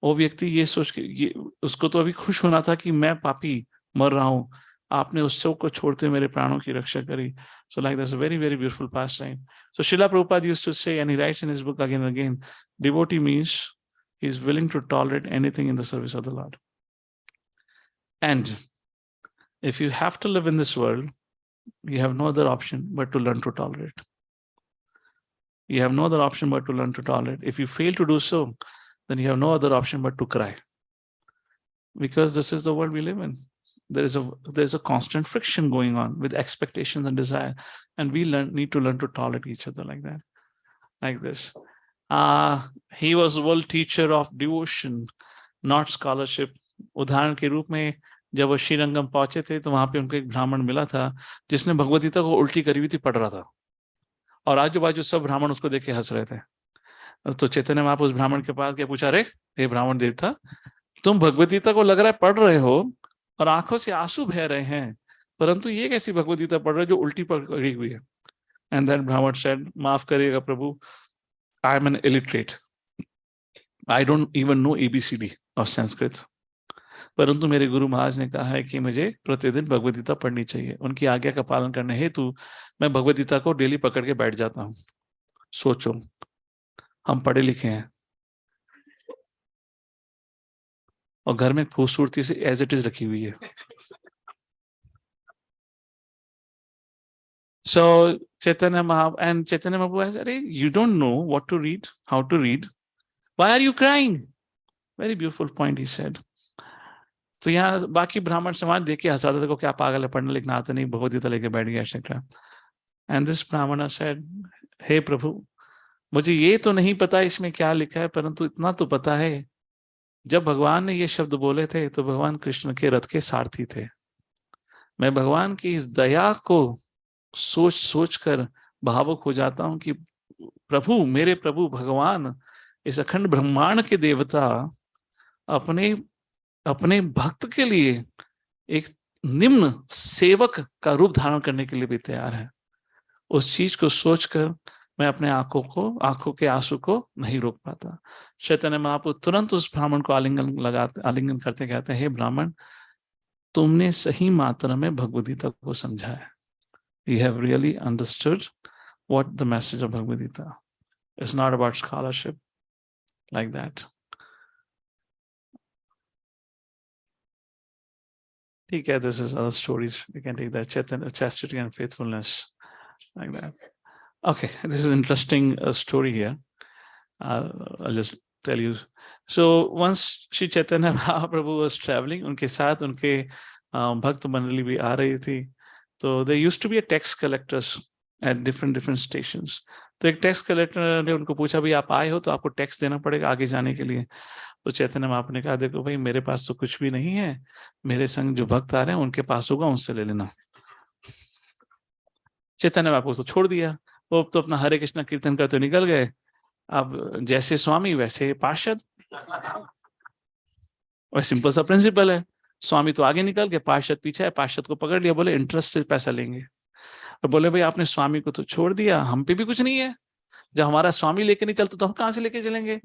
वो व्यक्ति ये सोच के, उसको तो अभी खुश होना था कि मैं पापी मर रहा हूं, आपने उस सब को छोड़ते मेरे प्राणों की रक्षा करी. So like that's a very, very beautiful pastime. So Srila Prabhupada used to say, and he writes in his book again and again, devotee means he's willing to tolerate anything in the service of the Lord. And if you have to live in this world, you have no other option but to learn to tolerate. You have no other option but to learn to tolerate. If you fail to do so, then you have no other option but to cry. because this is the world we live in. There's a constant friction going on with expectations and desire, and we need to learn to tolerate each other like that, like this. He was world teacher of devotion, not scholarship. उदाहरण के रूप में जब वो श्रीरंगम पहुंचे थे तो वहां पे उनको एक ब्राह्मण मिला था जिसने भगवद गीता को उल्टी करी हुई थी, पढ़ रहा था, और आजू बाजू सब ब्राह्मण उसको देख के हंस रहे थे। तो चैतन्य महाप्रभु उस ब्राह्मण के पास क्या पूछा, रे हे ब्राह्मण देवता, तुम भगवद गीता को लग रहा है पढ़ रहे हो और आंखों से आंसू बह रहे हैं, परंतु ये कैसी भगवद गीता पढ़ रहे हो जो उल्टी पड़ी हुई है? एंड दैट ब्राह्मण सेड, माफ करिएगा प्रभु, I am an illiterate, I don't even know ABCD of Sanskrit, परंतु मेरे गुरु महाराज ने कहा है कि मुझे प्रतिदिन भगवद गीता पढ़नी चाहिए। उनकी आज्ञा का पालन करने हेतु मैं भगवद गीता को डेली पकड़ के बैठ जाता हूँ। सोचो, हम पढ़े लिखे हैं और घर में खूबसूरती से एज इट इज रखी हुई है। So Chaitanya Mahaprabhu says, "Arey, you don't know what to read, how to read. Why are you crying?" Very beautiful point he said. तो यहाँ बाकी ब्राह्मण समाज देख के हंसा था, देखो क्या पागल है, पढ़ने लिखना आता नहीं, भगवद गीता लेके बैठ गया एक्सेट्रा। एंड दिस ब्राह्मण सेड, हे प्रभु, मुझे ये तो नहीं पता इसमें क्या लिखा है, परंतु इतना तो पता है जब भगवान ने ये शब्द बोले थे तो भगवान कृष्ण के रथ के सारथी थे। मैं भगवान की इस दया को सोच सोच कर भावुक हो जाता हूं कि प्रभु, मेरे प्रभु भगवान, इस अखंड ब्रह्मांड के देवता अपने अपने भक्त के लिए एक निम्न सेवक का रूप धारण करने के लिए भी तैयार है। उस चीज को सोचकर मैं अपने आंखों के आंसू को नहीं रोक पाता। चैतन्य महाप्रभु तुरंत उस ब्राह्मण को आलिंगन करते कहते हैं, हे ब्राह्मण, तुमने सही मात्रा में भगवद गीता को समझा है। You have really understood what the message of Bhagavad Gita. It's not about scholarship like that. Okay, this is other stories. We can take that, chastity and faithfulness like that. Okay, this is an interesting story here. I'll just tell you. So once Sri Chaitanya Mahaprabhu was traveling, उनके साथ उनके भक्त मंडली भी आ रही थी। तो there used to be a tax collectors at different stations. तो एक टैक्स कलेक्टर ने उनको पूछा, भाई आप आए हो तो आपको टैक्स देना पड़ेगा आगे जाने के लिए। तो चैतन्य महाप्रभु ने कहा, देखो भाई, मेरे पास तो कुछ भी नहीं है, मेरे संग जो भक्त आ रहे हैं उनके पास होगा, उनसे ले लेना। चैतन्य महाप्रभु तो छोड़ दिया, वो तो अपना हरे कृष्णा कीर्तन करते निकल गए। अब जैसे स्वामी वैसे पार्षद, और सिंपल सा प्रिंसिपल है, स्वामी तो आगे निकल गए, पार्षद पीछे है, पार्षद को पकड़ लिया, बोले इंटरेस्ट से पैसा लेंगे। और बोले भाई आपने स्वामी को तो छोड़ दिया, हम पे भी कुछ नहीं है, जब हमारा स्वामी लेके नहीं चलता तो हम कहाँ से लेके चलेंगे।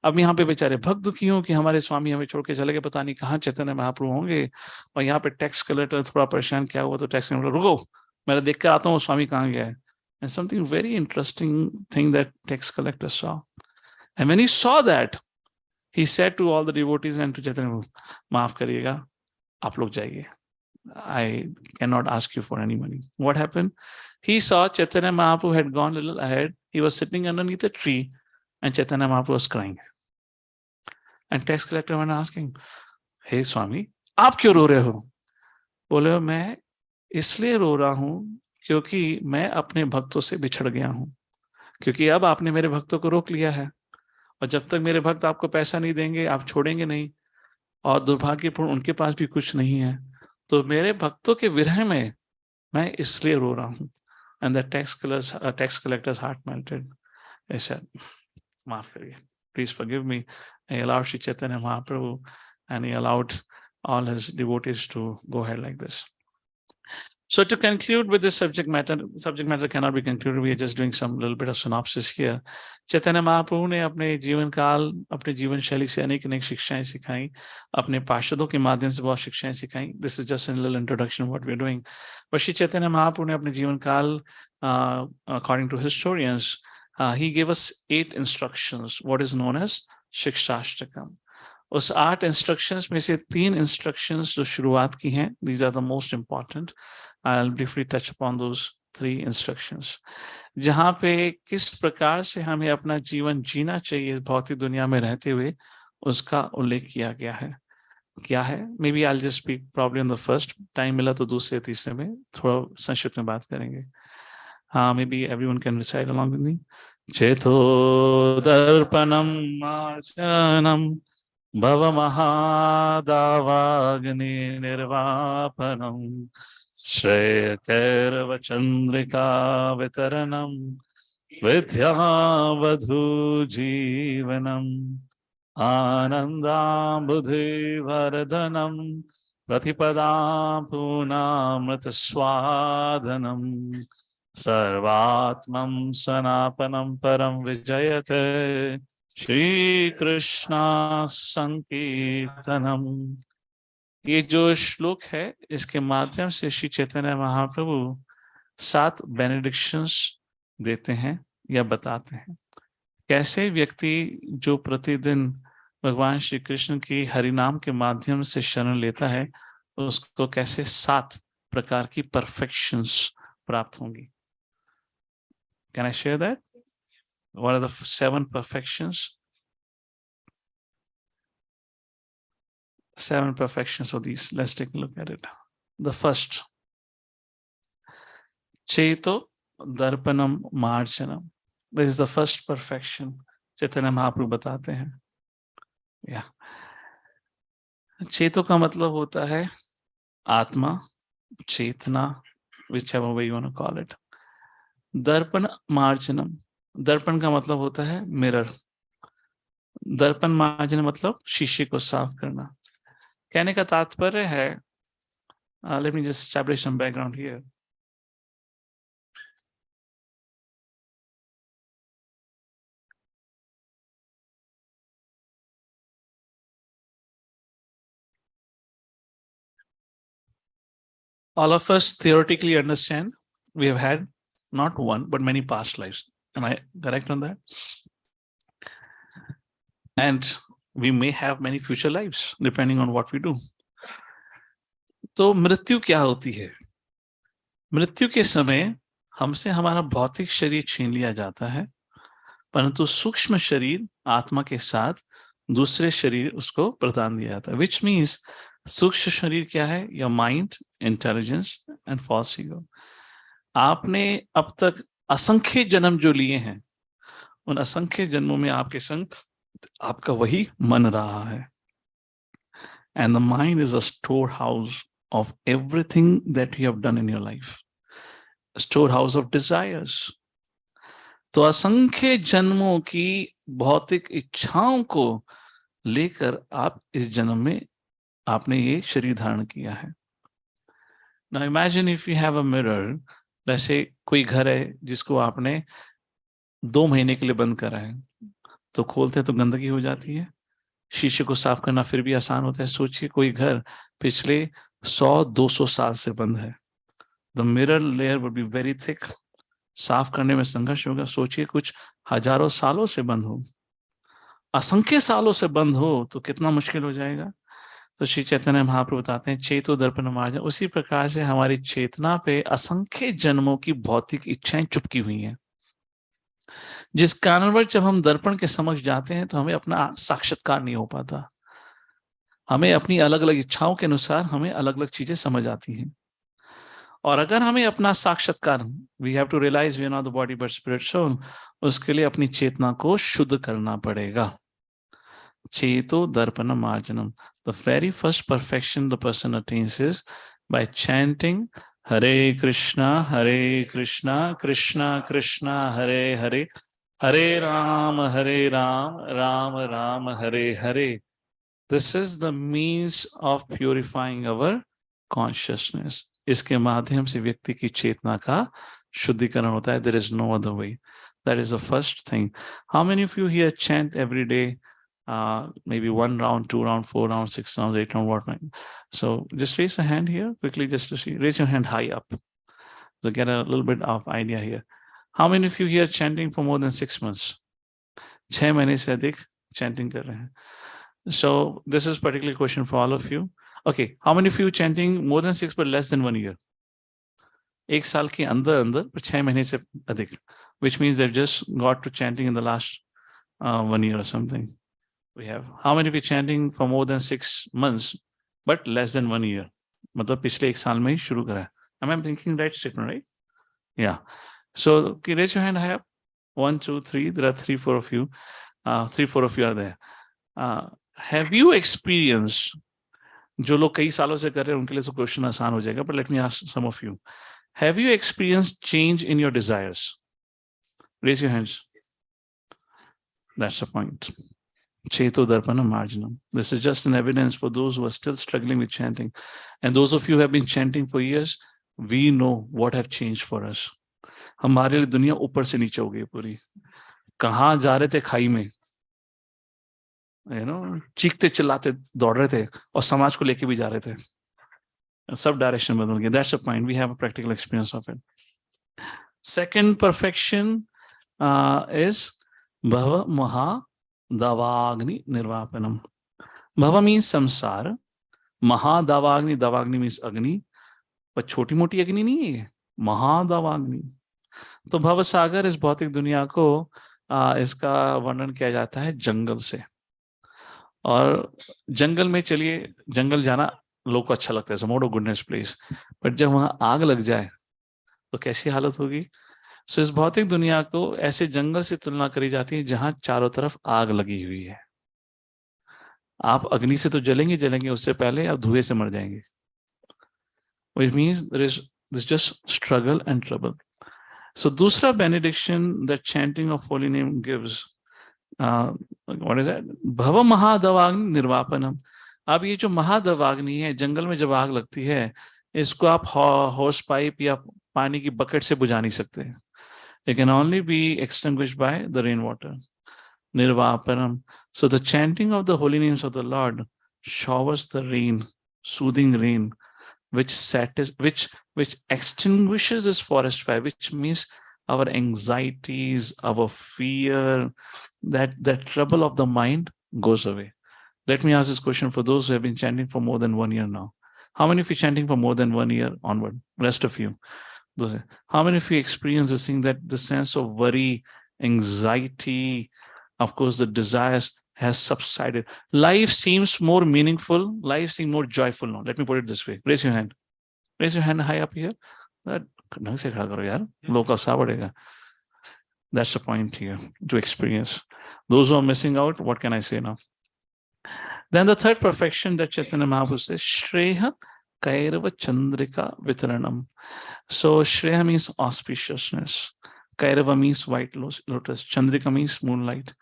अब यहाँ पे बेचारे भक्त दुखी हो कि हमारे स्वामी हमें छोड़ के चले गए, पता नहीं कहाँ चैतन्य महाप्रभु होंगे। और यहाँ पे टैक्स कलेक्टर थोड़ा परेशान क्या हुआ, तो टैक्स कलेक्टर, रुको मैं देख कर आता हूँ स्वामी कहाँ गया है। And something very interesting thing that tax collector saw, and when he saw that he said to all the devotees and to Chaitanya, माफ करिएगा, आप लोग जाइए, I cannot ask you for any money. What happened? He saw Chaitanya Mahaprabhu had gone a little ahead. He was sitting underneath a tree and Chaitanya Mahaprabhu was crying. And tax collector went asking, hey Swami, आप क्यों रो रहे हो? बोले मैं इसलिए रो रहा हूं क्योंकि मैं अपने भक्तों से बिछड़ गया हूं, क्योंकि अब आपने मेरे भक्तों को रोक लिया है, और जब तक मेरे भक्त आपको पैसा नहीं देंगे आप छोड़ेंगे नहीं, और दुर्भाग्यपूर्ण उनके पास भी कुछ नहीं है, तो मेरे भक्तों के विरह में मैं इसलिए रो रहा हूं। And the tax collector's heart melted. I said, माफ करिए, please forgive me. I allowed Sri Chaitanya Mahaprabhu and he allowed all his devotees to go ahead like this. So to conclude with this subject matter cannot be concluded. We are just doing some little bit of synopsis here. चैतन्य महाप्रभु ने अपने जीवन काल, अपने जीवन शैली से अनेक शिक्षाएं सिखाई, अपने पार्षदों के माध्यम से बहुत शिक्षाएं सिखाई। This is just a little introduction of what we are doing. But Shri Chaitanya Mahaprabhu ने अपने जीवन काल, according to historians, he gave us 8 instructions, what is known as शिक्षाष्टकम। उस 8 इंस्ट्रक्शंस में से 3 इंस्ट्रक्शंस जो शुरुआत की हैं, these are the most important. I'll briefly touch upon those 3 instructions. जहाँ पे किस प्रकार से हमें अपना जीवन जीना चाहिए भौतिक दुनिया में रहते हुए, उसका उल्लेख किया गया है। क्या है. Maybe I'll just speak probably on the first. Time मिला तो दूसरे तीसरे में थोड़ा संक्षिप्त में बात करेंगे. हाँ, maybe everyone can recite along with me. चेतो दर्पणम मार्जनम भवमहादावाग्नि निर्वापनम श्रेयकैर्वचन्द्रिका वितरणम विद्यावधू जीवनम आनन्दाम्बुधिवर्धनम् प्रतिपदां पूर्णामृतस्वादनं सर्वात्मं सनातनं परं विजयते श्रीकृष्ण संकीर्तनम. ये जो श्लोक है इसके माध्यम से श्री चैतन्य महाप्रभु 7 बेनेडिक्शंस देते हैं या बताते हैं. कैसे व्यक्ति जो प्रतिदिन भगवान श्री कृष्ण की हरिनाम के माध्यम से शरण लेता है उसको कैसे 7 प्रकार की परफेक्शंस प्राप्त होंगी. Can I share that? What are the 7 perfections? 7 perfections of these. Let's take a look at it. The first, Cheto Darpanam Marjanam. This is the first perfection. Chaitanya Mahaprabhu बताते हैं. चेतो का मतलब होता है आत्मा, चेतना, whichever way you want to call it. दर्पण मार्जनम. दर्पण का मतलब होता है मिरर. दर्पण मार्जन मतलब शीशे को साफ करना. कहने का तात्पर्य है, let me just establish some background here. All of us theoretically understand we have had not one but many past lives. Am I correct on that? And we may have many future lives depending on what we do. तो मृत्यु क्या होती है? मृत्यु के समय हमसे हमारा भौतिक शरीर छीन लिया जाता है, परंतु सूक्ष्म शरीर आत्मा के साथ दूसरे शरीर उसको प्रदान दिया जाता है. विच मीन्स सूक्ष्म शरीर क्या है? Your mind, intelligence and false ego. आपने अब तक असंख्य जन्म जो लिए हैं उन असंख्य जन्मों में आपके संग आपका वही मन रहा है. And the mind is a store house of everything that you have done in your life, a storehouse of desires. तो असंख्य जन्मों की भौतिक इच्छाओं को लेकर आप इस जन्म में आपने ये शरीर धारण किया है. Now imagine if you have a mirror. वैसे कोई घर है जिसको आपने 2 महीने के लिए बंद करा है, तो खोलते तो गंदगी हो जाती है. शीशे को साफ करना फिर भी आसान होता है. सोचिए कोई घर पिछले 100-200 साल से बंद है. The mirror layer would be very thick. साफ करने में संघर्ष होगा. सोचिए कुछ हजारों सालों से बंद हो, असंख्य सालों से बंद हो तो कितना मुश्किल हो जाएगा. तो श्री चैतन्य महाप्रभु बताते हैं चेतो दर्पण मार्जन. उसी प्रकार से हमारी चेतना पे असंख्य जन्मों की भौतिक इच्छाएं चुपकी हुई हैं, जिस कारणवश जब हम दर्पण के समक्ष जाते हैं तो हमें अपना साक्षात्कार नहीं हो पाता. हमें अपनी अलग अलग इच्छाओं के अनुसार हमें अलग अलग चीजें समझ आती हैं. और अगर हमें अपना साक्षात्कार, we have to realise we are not the body but spirit soul, उसके लिए अपनी चेतना को शुद्ध करना पड़ेगा. चेतो दर्पण मार्जनम. The very first perfection the person attains is by chanting Hare Krishna Krishna Krishna Hare Hare, Hare Rama Rama Rama Hare Hare. This is the means of purifying our consciousness. इसके माध्यम से व्यक्ति की चेतना का शुद्धिकरण होता है. There is no other way. That is the first thing. How many of you here chant every day? Maybe 1 round, 2 round, 4 round, 6 round, 8 round, what? So just raise a hand here quickly, just to see. Raise your hand high up, so get a little bit of idea here. How many of you here chanting for more than 6 months? 6 महीने से अधिक chanting कर रहे हैं. So this is particularly a question for all of you. Okay, how many of you chanting more than 6 but less than 1 year? 1 साल के अंदर पर 6 महीने से अधिक, which means they've just got to chanting in the last 1 year or something. We have how many be chanting for more than 6 months, but less than 1 year? मतलब पिछले 1 साल में ही शुरू करा है. Am I thinking right statement, right? Yeah. So raise your hand high up. 1, 2, 3. There are 3, 4 of you. 3, 4 of you are there. Have you experienced? जो लोग कई सालों से कर रहे हैं उनके लिए तो क्वेश्चन आसान हो जाएगा. But let me ask some of you. Have you experienced change in your desires? Raise your hands. That's the point. Cheto darpana marginam. This is just an evidence for those who are still struggling with chanting. And those of you who have been chanting for years, we know what have changed for us. हमारे लिए दुनिया ऊपर से नीचे हो गई पूरी. कहाँ जा रहे थे खाई में, चीखते चिल्लाते दौड़ रहे थे और समाज को लेके भी जा रहे थे. सब डायरेक्शन बदल गए. That's the point. We have a practical experience of it. Second perfection is Bhava Maha Davagni Nirvapanam. Bhava means samsara. Maha Davagni, Davagni means Agni. पर छोटी मोटी अग्नि नहीं है, महादावाग्नि. तो भव सागर इस भौतिक दुनिया को इसका वर्णन किया जाता है जंगल से. और जंगल में चलिए, जंगल जाना लोग को अच्छा लगता है, समोड ऑफ गुडनेस प्लेस. बट जब वहां आग लग जाए तो कैसी हालत होगी. सो इस भौतिक दुनिया को ऐसे जंगल से तुलना करी जाती है जहां चारों तरफ आग लगी हुई है. आप अग्नि से तो जलेंगे जलेंगे, उससे पहले आप धुएं से मर जाएंगे. Which means there is just struggle and trouble. So दूसरा benediction that chanting of holy name gives, what is that? भव महादवाग्नि निर्वापनम. अब ये जो महादवाग्नि है, जंगल में जब आग लगती है, इसको आप होस पाइप या पानी की बकेट से बुझा नहीं सकते. It can only be extinguished by the rainwater. Nirvapanam. So the chanting of the holy names of the Lord showers the rain, soothing rain, which extinguishes this forest fire, which means our anxieties, our fear, that trouble of the mind goes away. Let me ask this question for those who have been chanting for more than 1 year now. How many of you chanting for more than 1 year onward? Rest of you. How many of you experience this thing, that the sense of worry, anxiety, of course, the desires has subsided? Life seems more meaningful. Life seems more joyful now. Let me put it this way. Raise your hand. Raise your hand high up here. That's the point here, to experience. Those who are missing out, what can I say now? Then the third perfection that Chaitanya Mahaprabhu says, Shreha Kairava Chandrika Vitaranam. So Shreya means auspiciousness. Kairava means white lotus. Chandrika means moonlight.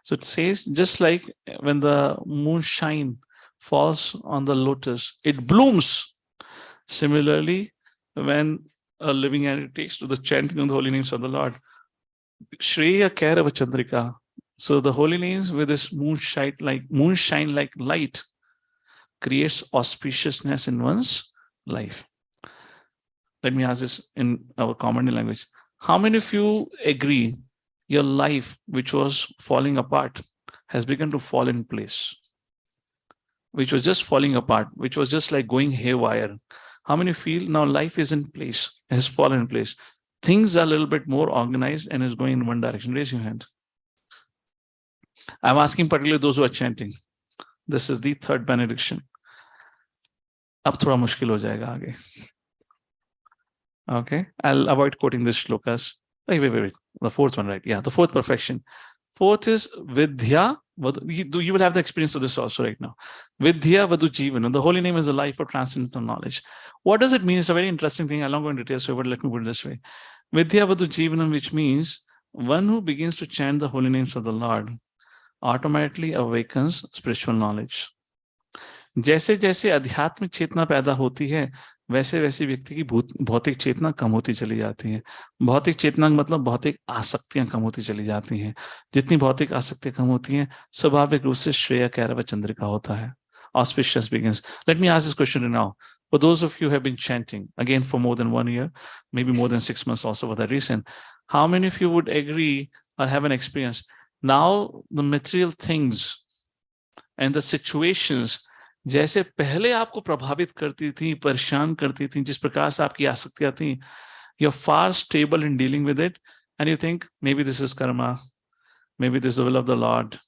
So it says, just like when the moonshine falls on the lotus, it blooms. Similarly, when a living entity takes to the chanting of the holy names of the Lord, Shreya Kairava Chandrika. So the holy names with this moonshine like light creates auspiciousness in one's life. Let me ask this in our common language. How many of you agree your life, which was falling apart, has begun to fall in place? Which was just falling apart, which was just like going haywire. How many feel now life is in place, has fallen in place? Things are a little bit more organized and is going in one direction. Raise your hand. I'm asking particularly those who are chanting. This is the third benediction. अब थोड़ा मुश्किल हो जाएगा आगे. Okay, I'll avoid quoting this shlokas. Wait. The fourth one, right? Yeah, the fourth perfection. Fourth is Vidya. You will have the experience of this also right now. Vidya Vadu Jivanam. The holy name is the life of transcendental knowledge. What does it mean? It's a very interesting thing. I'll not go into details, but let me put it this way. Vidya Vadu Jivanam, which means one who begins to chant the holy names of the Lord automatically awakens spiritual knowledge. जैसे जैसे आध्यात्मिक चेतना पैदा होती है, वैसे वैसे व्यक्ति की भौतिक चेतना कम होती चली जाती है. भौतिक चेतना मतलब भौतिक आसक्तियां कम होती चली जाती हैं. जितनी भौतिक आसक्तियां कम होती हैं, स्वाभाविक रूप से श्रेय कैरव चंद्रिका होता है. Auspicious begins. Let me ask this question now. For those of you who have been chanting, again for more than 1 year, maybe more than 6 months also for that reason, how many of you would agree or have an experience? Now the material things and the situations जैसे पहले आपको प्रभावित करती थी, परेशान करती थी, जिस प्रकार से आपकी आसक्तियां थी, you're far stable in dealing with it, and you think maybe this is karma, maybe this is the will of the Lord,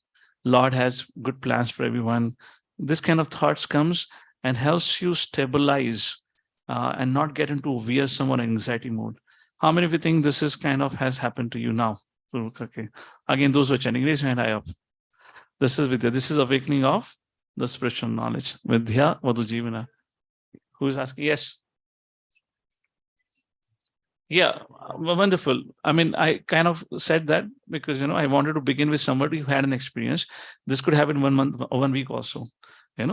Lord has good plans for everyone. This kind of thoughts comes and helps you stabilize and not get into wearisome or anxiety mode. How many of you think this is kind of has happened to you now? Okay. Again, those who are chanting, raise your hand high up. This is Vidya. This is awakening of the spiritual knowledge. Vidya Vadhu Jivana. Who is asking? Yes. Yeah, wonderful. I mean, I kind of said that because, I wanted to begin with somebody who had an experience. This could happen 1 month or 1 week also,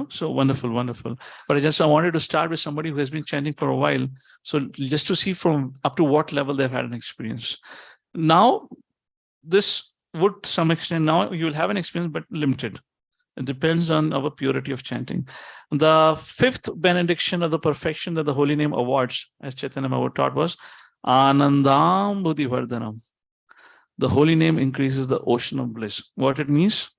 so wonderful, wonderful. But I wanted to start with somebody who has been chanting for a while. So just to see from up to what level they've had an experience. Now, this would to some extent, now you will have an experience, but limited. It depends on our purity of chanting. The fifth benediction of the perfection that the holy name awards, as Chaitanya Mahaprabhu taught, was Anandam Buddhivardhanam. The holy name increases the ocean of bliss. What it means?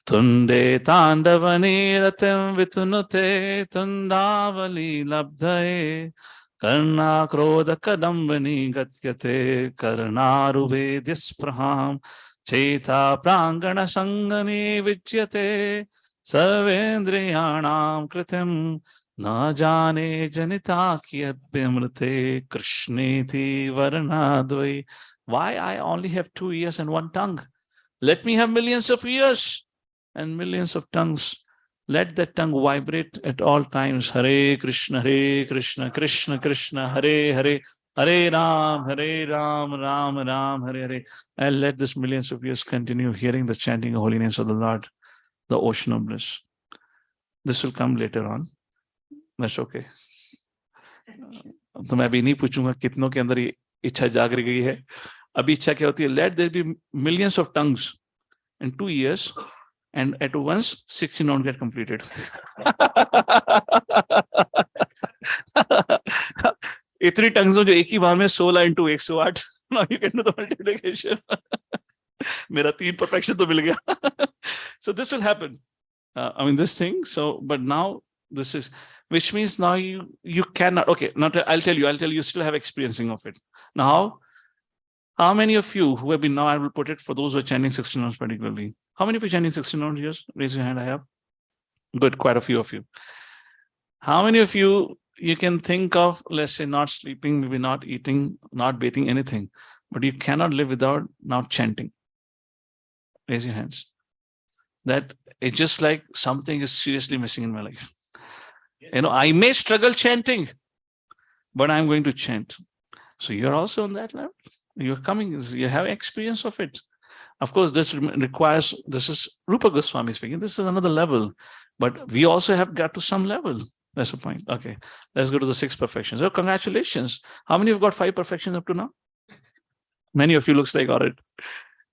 Tunde Tandavani Ratam Vitunute Tundavali Labdhae Karna Krodha Kadambani Gatyate Karnaruve Dispraham Cheta Prangana Sangani Vichyate Sarvendriyanam Kritim Na Jane Janita Kiyat Bimrate Krishneti Varanadvai. Why I only have 2 ears and 1 tongue? Let me have millions of ears and millions of tongues. Let that tongue vibrate at all times. Hare Krishna, Krishna Krishna, Hare Hare, Hare Ram, Ram Ram, Hare Hare. And let this millions of years continue hearing the chanting of holy names of the Lord, the ocean of bliss. This will come later on. That's okay. तो मैं अभी नहीं पूछूंगा कितनों के अंदर ये इच्छा जाग गई है. अभी इच्छा क्या होती है? Let there be millions of tongues in 2 years, and at once 16 rounds get completed. इतनी tongues हो जो एक ही बार में 16 into 108. Now you can do the multiplication. मेरा 3 perfection तो मिल गया. So this will happen. This thing. So, but now this is, which means now you cannot. Okay, now I'll tell you still have experiencing of it. Now, how many of you who have been, now I will put it for those who are chanting 16 rounds particularly. How many of you chanting 16 rounds here? Raise your hand, I have. Good, quite a few of you. How many of you can think of, let's say, not sleeping, maybe not eating, not bathing, anything, but you cannot live without now chanting? Raise your hands. That it's just like something is seriously missing in my life. I may struggle chanting, but I'm going to chant. So you're also on that level. You're coming, you have experience of it. Of course, this requires, this is Rupa Goswami speaking, this is another level, but we also have got to some level. That's the point. Okay, let's go to the 6 perfections. So congratulations. How many have got 5 perfections up to now? Many of you looks like got it.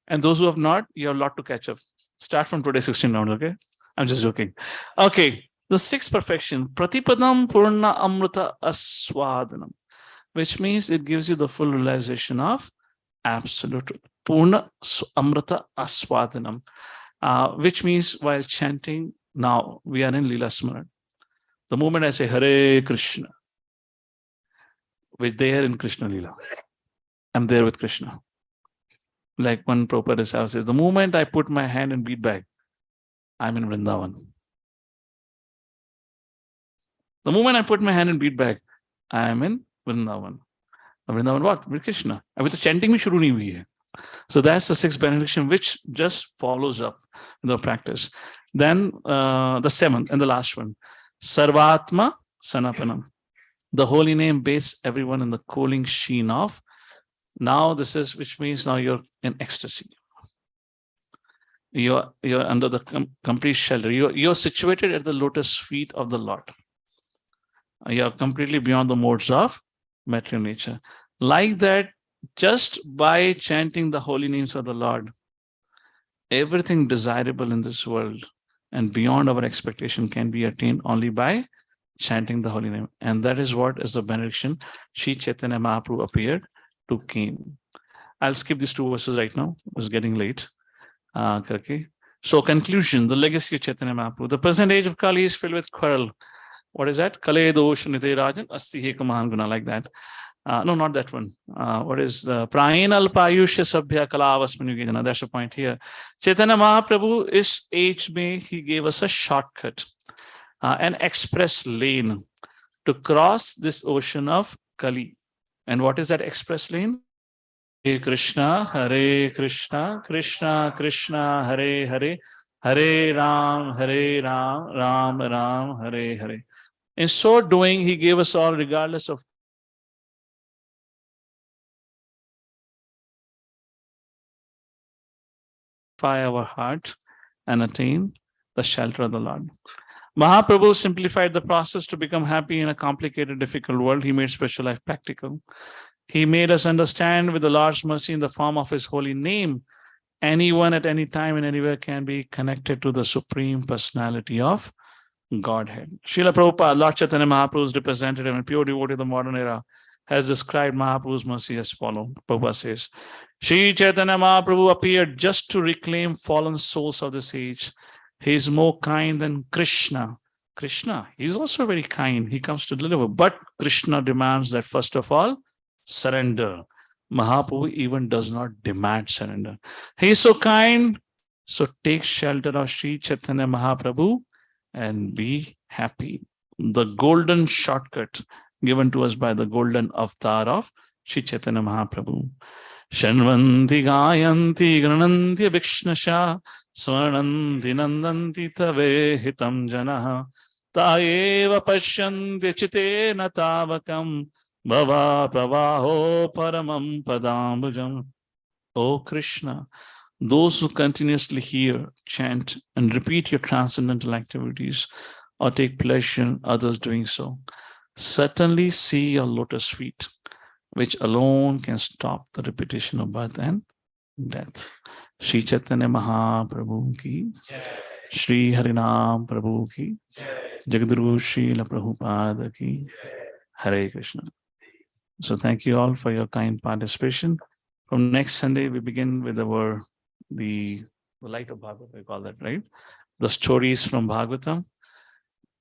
And those who have not, you have a lot to catch up. Start from today 16 rounds, okay? I'm just joking. Okay, the 6th perfection, Pratipadam Purna Amrita Aswadanam, which means it gives you the full realization of absolute Purna Amrita Aswadanam, which means while chanting, now we are in Leela Smaran. The moment I say Hare Krishna, which they are in Krishna Leela, I'm there with Krishna. Like one Prabhupada says, the moment I put my hand in bead bag, I'm in Vrindavan. The moment I put my hand in bead bag, I am in Vrindavan. Vrindavan what? With Krishna. Abhi to chanting mein shuru nahi hui hai. So that's the 6th benediction, which just follows up the practice. Then the 7th and the last one, Sarvatma Sanatanam. The holy name bathes everyone in the cooling sheen of. Now this is, which means now you're in ecstasy. You're under the complete shelter. You're situated at the lotus feet of the Lord. You're completely beyond the modes of material nature. Like that, just by chanting the holy names of the Lord, everything desirable in this world and beyond our expectation can be attained only by chanting the holy name. And that is what is the benediction Sri Chaitanya Mahaprabhu appeared to came. I'll skip these 2 verses right now. It's getting late. Okay. So conclusion, the legacy of Chaitanya Mahaprabhu. The present age of Kali is filled with quarrel. What is that? Kale dosh nidhe rajan asti heka mahan guna, like that. No, not that one. What is the Prainal Payushya Sabhya Kalavasmanugidana? That's the point here. Chaitanya Mahaprabhu is age may he gave us a shortcut, an express lane to cross this ocean of Kali. And what is that express lane? Hare Krishna, Krishna Krishna, Hare Hare, Hare Ram, Ram Ram, Hare Hare. In so doing, he gave us all, regardless of our heart and attain the shelter of the Lord. Mahaprabhu simplified the process to become happy in a complicated, difficult world. He made spiritual life practical. He made us understand with the Lord's mercy in the form of his holy name, anyone at any time and anywhere can be connected to the Supreme Personality of Godhead. Srila Prabhupada, Lord Chaitanya Mahaprabhu's representative and pure devotee of the modern era, has described Mahaprabhu's mercy as follows. Prabhupada says, Sri Chaitanya Mahaprabhu appeared just to reclaim fallen souls of this age. He is more kind than Krishna. Krishna, he is also very kind. He comes to deliver. But Krishna demands that first of all, surrender. Mahaprabhu even does not demand surrender. He is so kind. So take shelter of Sri Chaitanya Mahaprabhu and be happy. The golden shortcut given to us by the golden avatar of Sri Chaitanya Mahaprabhu. Shanvanti gayanti grananti vishnasha swarananti nandanti tave hitam janaha taeva pashyanti chitena tavakam bhava pravaho paramam padambujam. O Krishna, those who continuously hear, chant, and repeat your transcendental activities or take pleasure in others doing so, certainly see your lotus feet, which alone can stop the repetition of birth and death. Sri Chaitanya Mahaprabhu ki, Sri Harinam Prabhu ki, Jagadguru Srila Prabhupada ki, Hare Krishna. So thank you all for your kind participation. From next Sunday, we begin with the light of Bhagavad, we call that, right? The stories from Bhagavatam.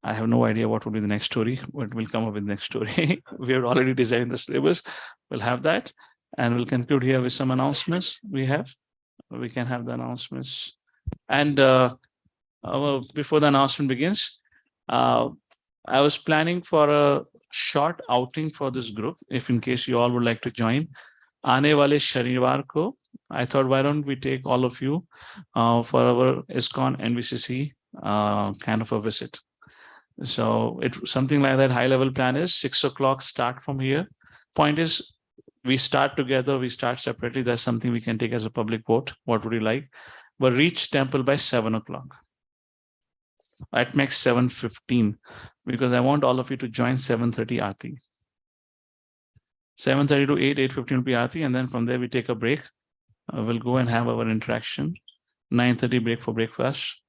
I have no idea what will be the next story, but we'll come up with the next story. We have already designed the syllabus. We'll have that. And we'll conclude here with some announcements we can have the announcements. And before the announcement begins, I was planning for a short outing for this group, if in case you all would like to join. Aane wale Shaniwar ko, I thought, why don't we take all of you for our ISKCON NVCC kind of a visit. So it's something like that. High level plan is 6 o'clock start from here. Point is, we start together, we start separately. That's something we can take as a public vote. What would you like? But reach temple by 7 o'clock. At max 7:15, because I want all of you to join 7:30 Aarti. 7:30 to 8:15 will be Aarti, and then from there we take a break. We'll go and have our interaction. 9:30 break for breakfast,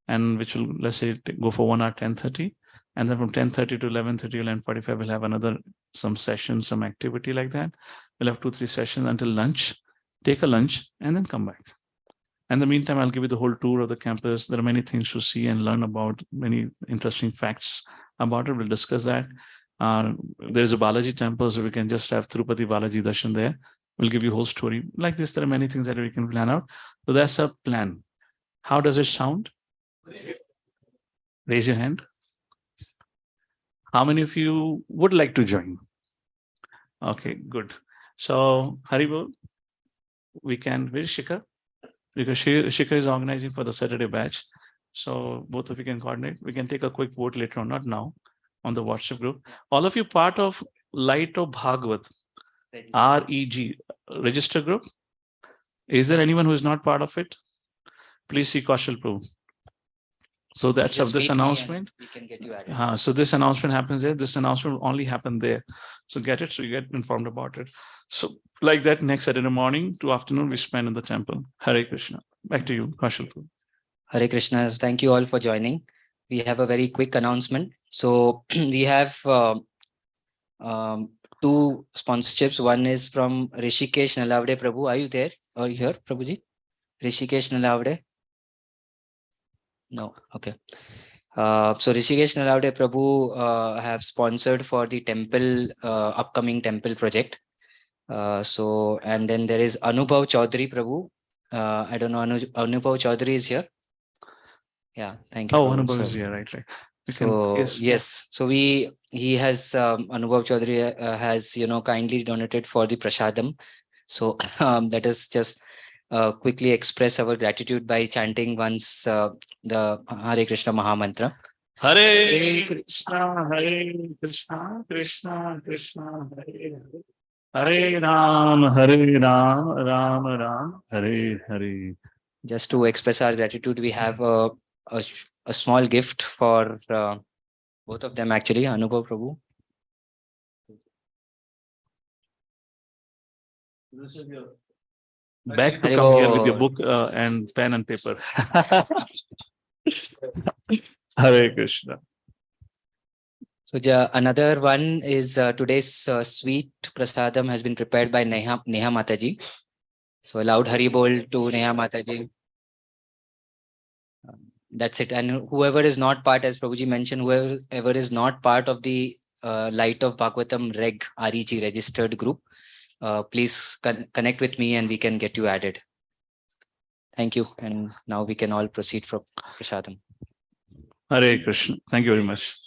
and which will, let's say, go for 1 hour, 10:30. And then from 10:30 to 11:30 or 11:45, we'll have another, some session, some activity like that. We'll have 2-3 sessions until lunch. Take a lunch and then come back. In the meantime, I'll give you the whole tour of the campus. There are many things to see and learn about, many interesting facts about it. We'll discuss that. There's a Balaji temple, so we can just have Tirupati Balaji darshan there. We'll give you a whole story. Like this, there are many things that we can plan out. So that's a plan. How does it sound? Raise your hand. How many of you would like to join? Okay, good. So, Haribol, we can, where's Shikhar? Because Shikhar is organizing for the Saturday batch. So both of you can coordinate. We can take a quick vote later on, not now, on the WhatsApp group. All of you part of Light of Bhagavat, REG, register group. Is there anyone who is not part of it? Please see Kaushal Prabhu. So that's of this announcement. We can get you added. So this announcement happens there. This announcement will only happen there. So get it, so you get informed about it. So like that, next Saturday morning to afternoon, we spend in the temple. Hare Krishna. Back to you, Kaushal Prabhu.
Hare Krishna. Thank you all for joining. We have a very quick announcement. So we have 2 sponsorships. One is from Rishikesh Nalavde. Prabhu, are you there? Are you here, Prabhuji? Rishikesh Nalavde? No. Okay. So Rishikesh Nalawade Prabhu have sponsored for the temple, upcoming temple project. So, and then there is Anubhav Chaudhary Prabhu. I don't know, Anubhav Chaudhary is here. Yeah, thank you.
Oh,
Prabhu.
Anubhav
So,
is here, right.
yes, so he has Anubhav Chaudhary has kindly donated for the prasadam. So let us just quickly express our gratitude by chanting once the Hare Krishna Maha Mantra.
Hare Krishna, Krishna Krishna, Hare Hare. Hare Ram, Ram Ram, Hare Hare.
Just to express our gratitude, we have a small gift for both of them actually, Anubhav Prabhu.
This is your back to come here with your book and pen and paper. Hare Krishna.
So another one is today's sweet prasadam has been prepared by Neha Mataji. So a loud Hari Bol to Neha Mataji. That's it. And whoever is not part, as Prabhuji mentioned, whoever is not part of the Light of Bhagavatam REG registered group, please connect with me and we can get you added. Thank you. And now we can all proceed from prasadam.
Hare Krishna. Thank you very much.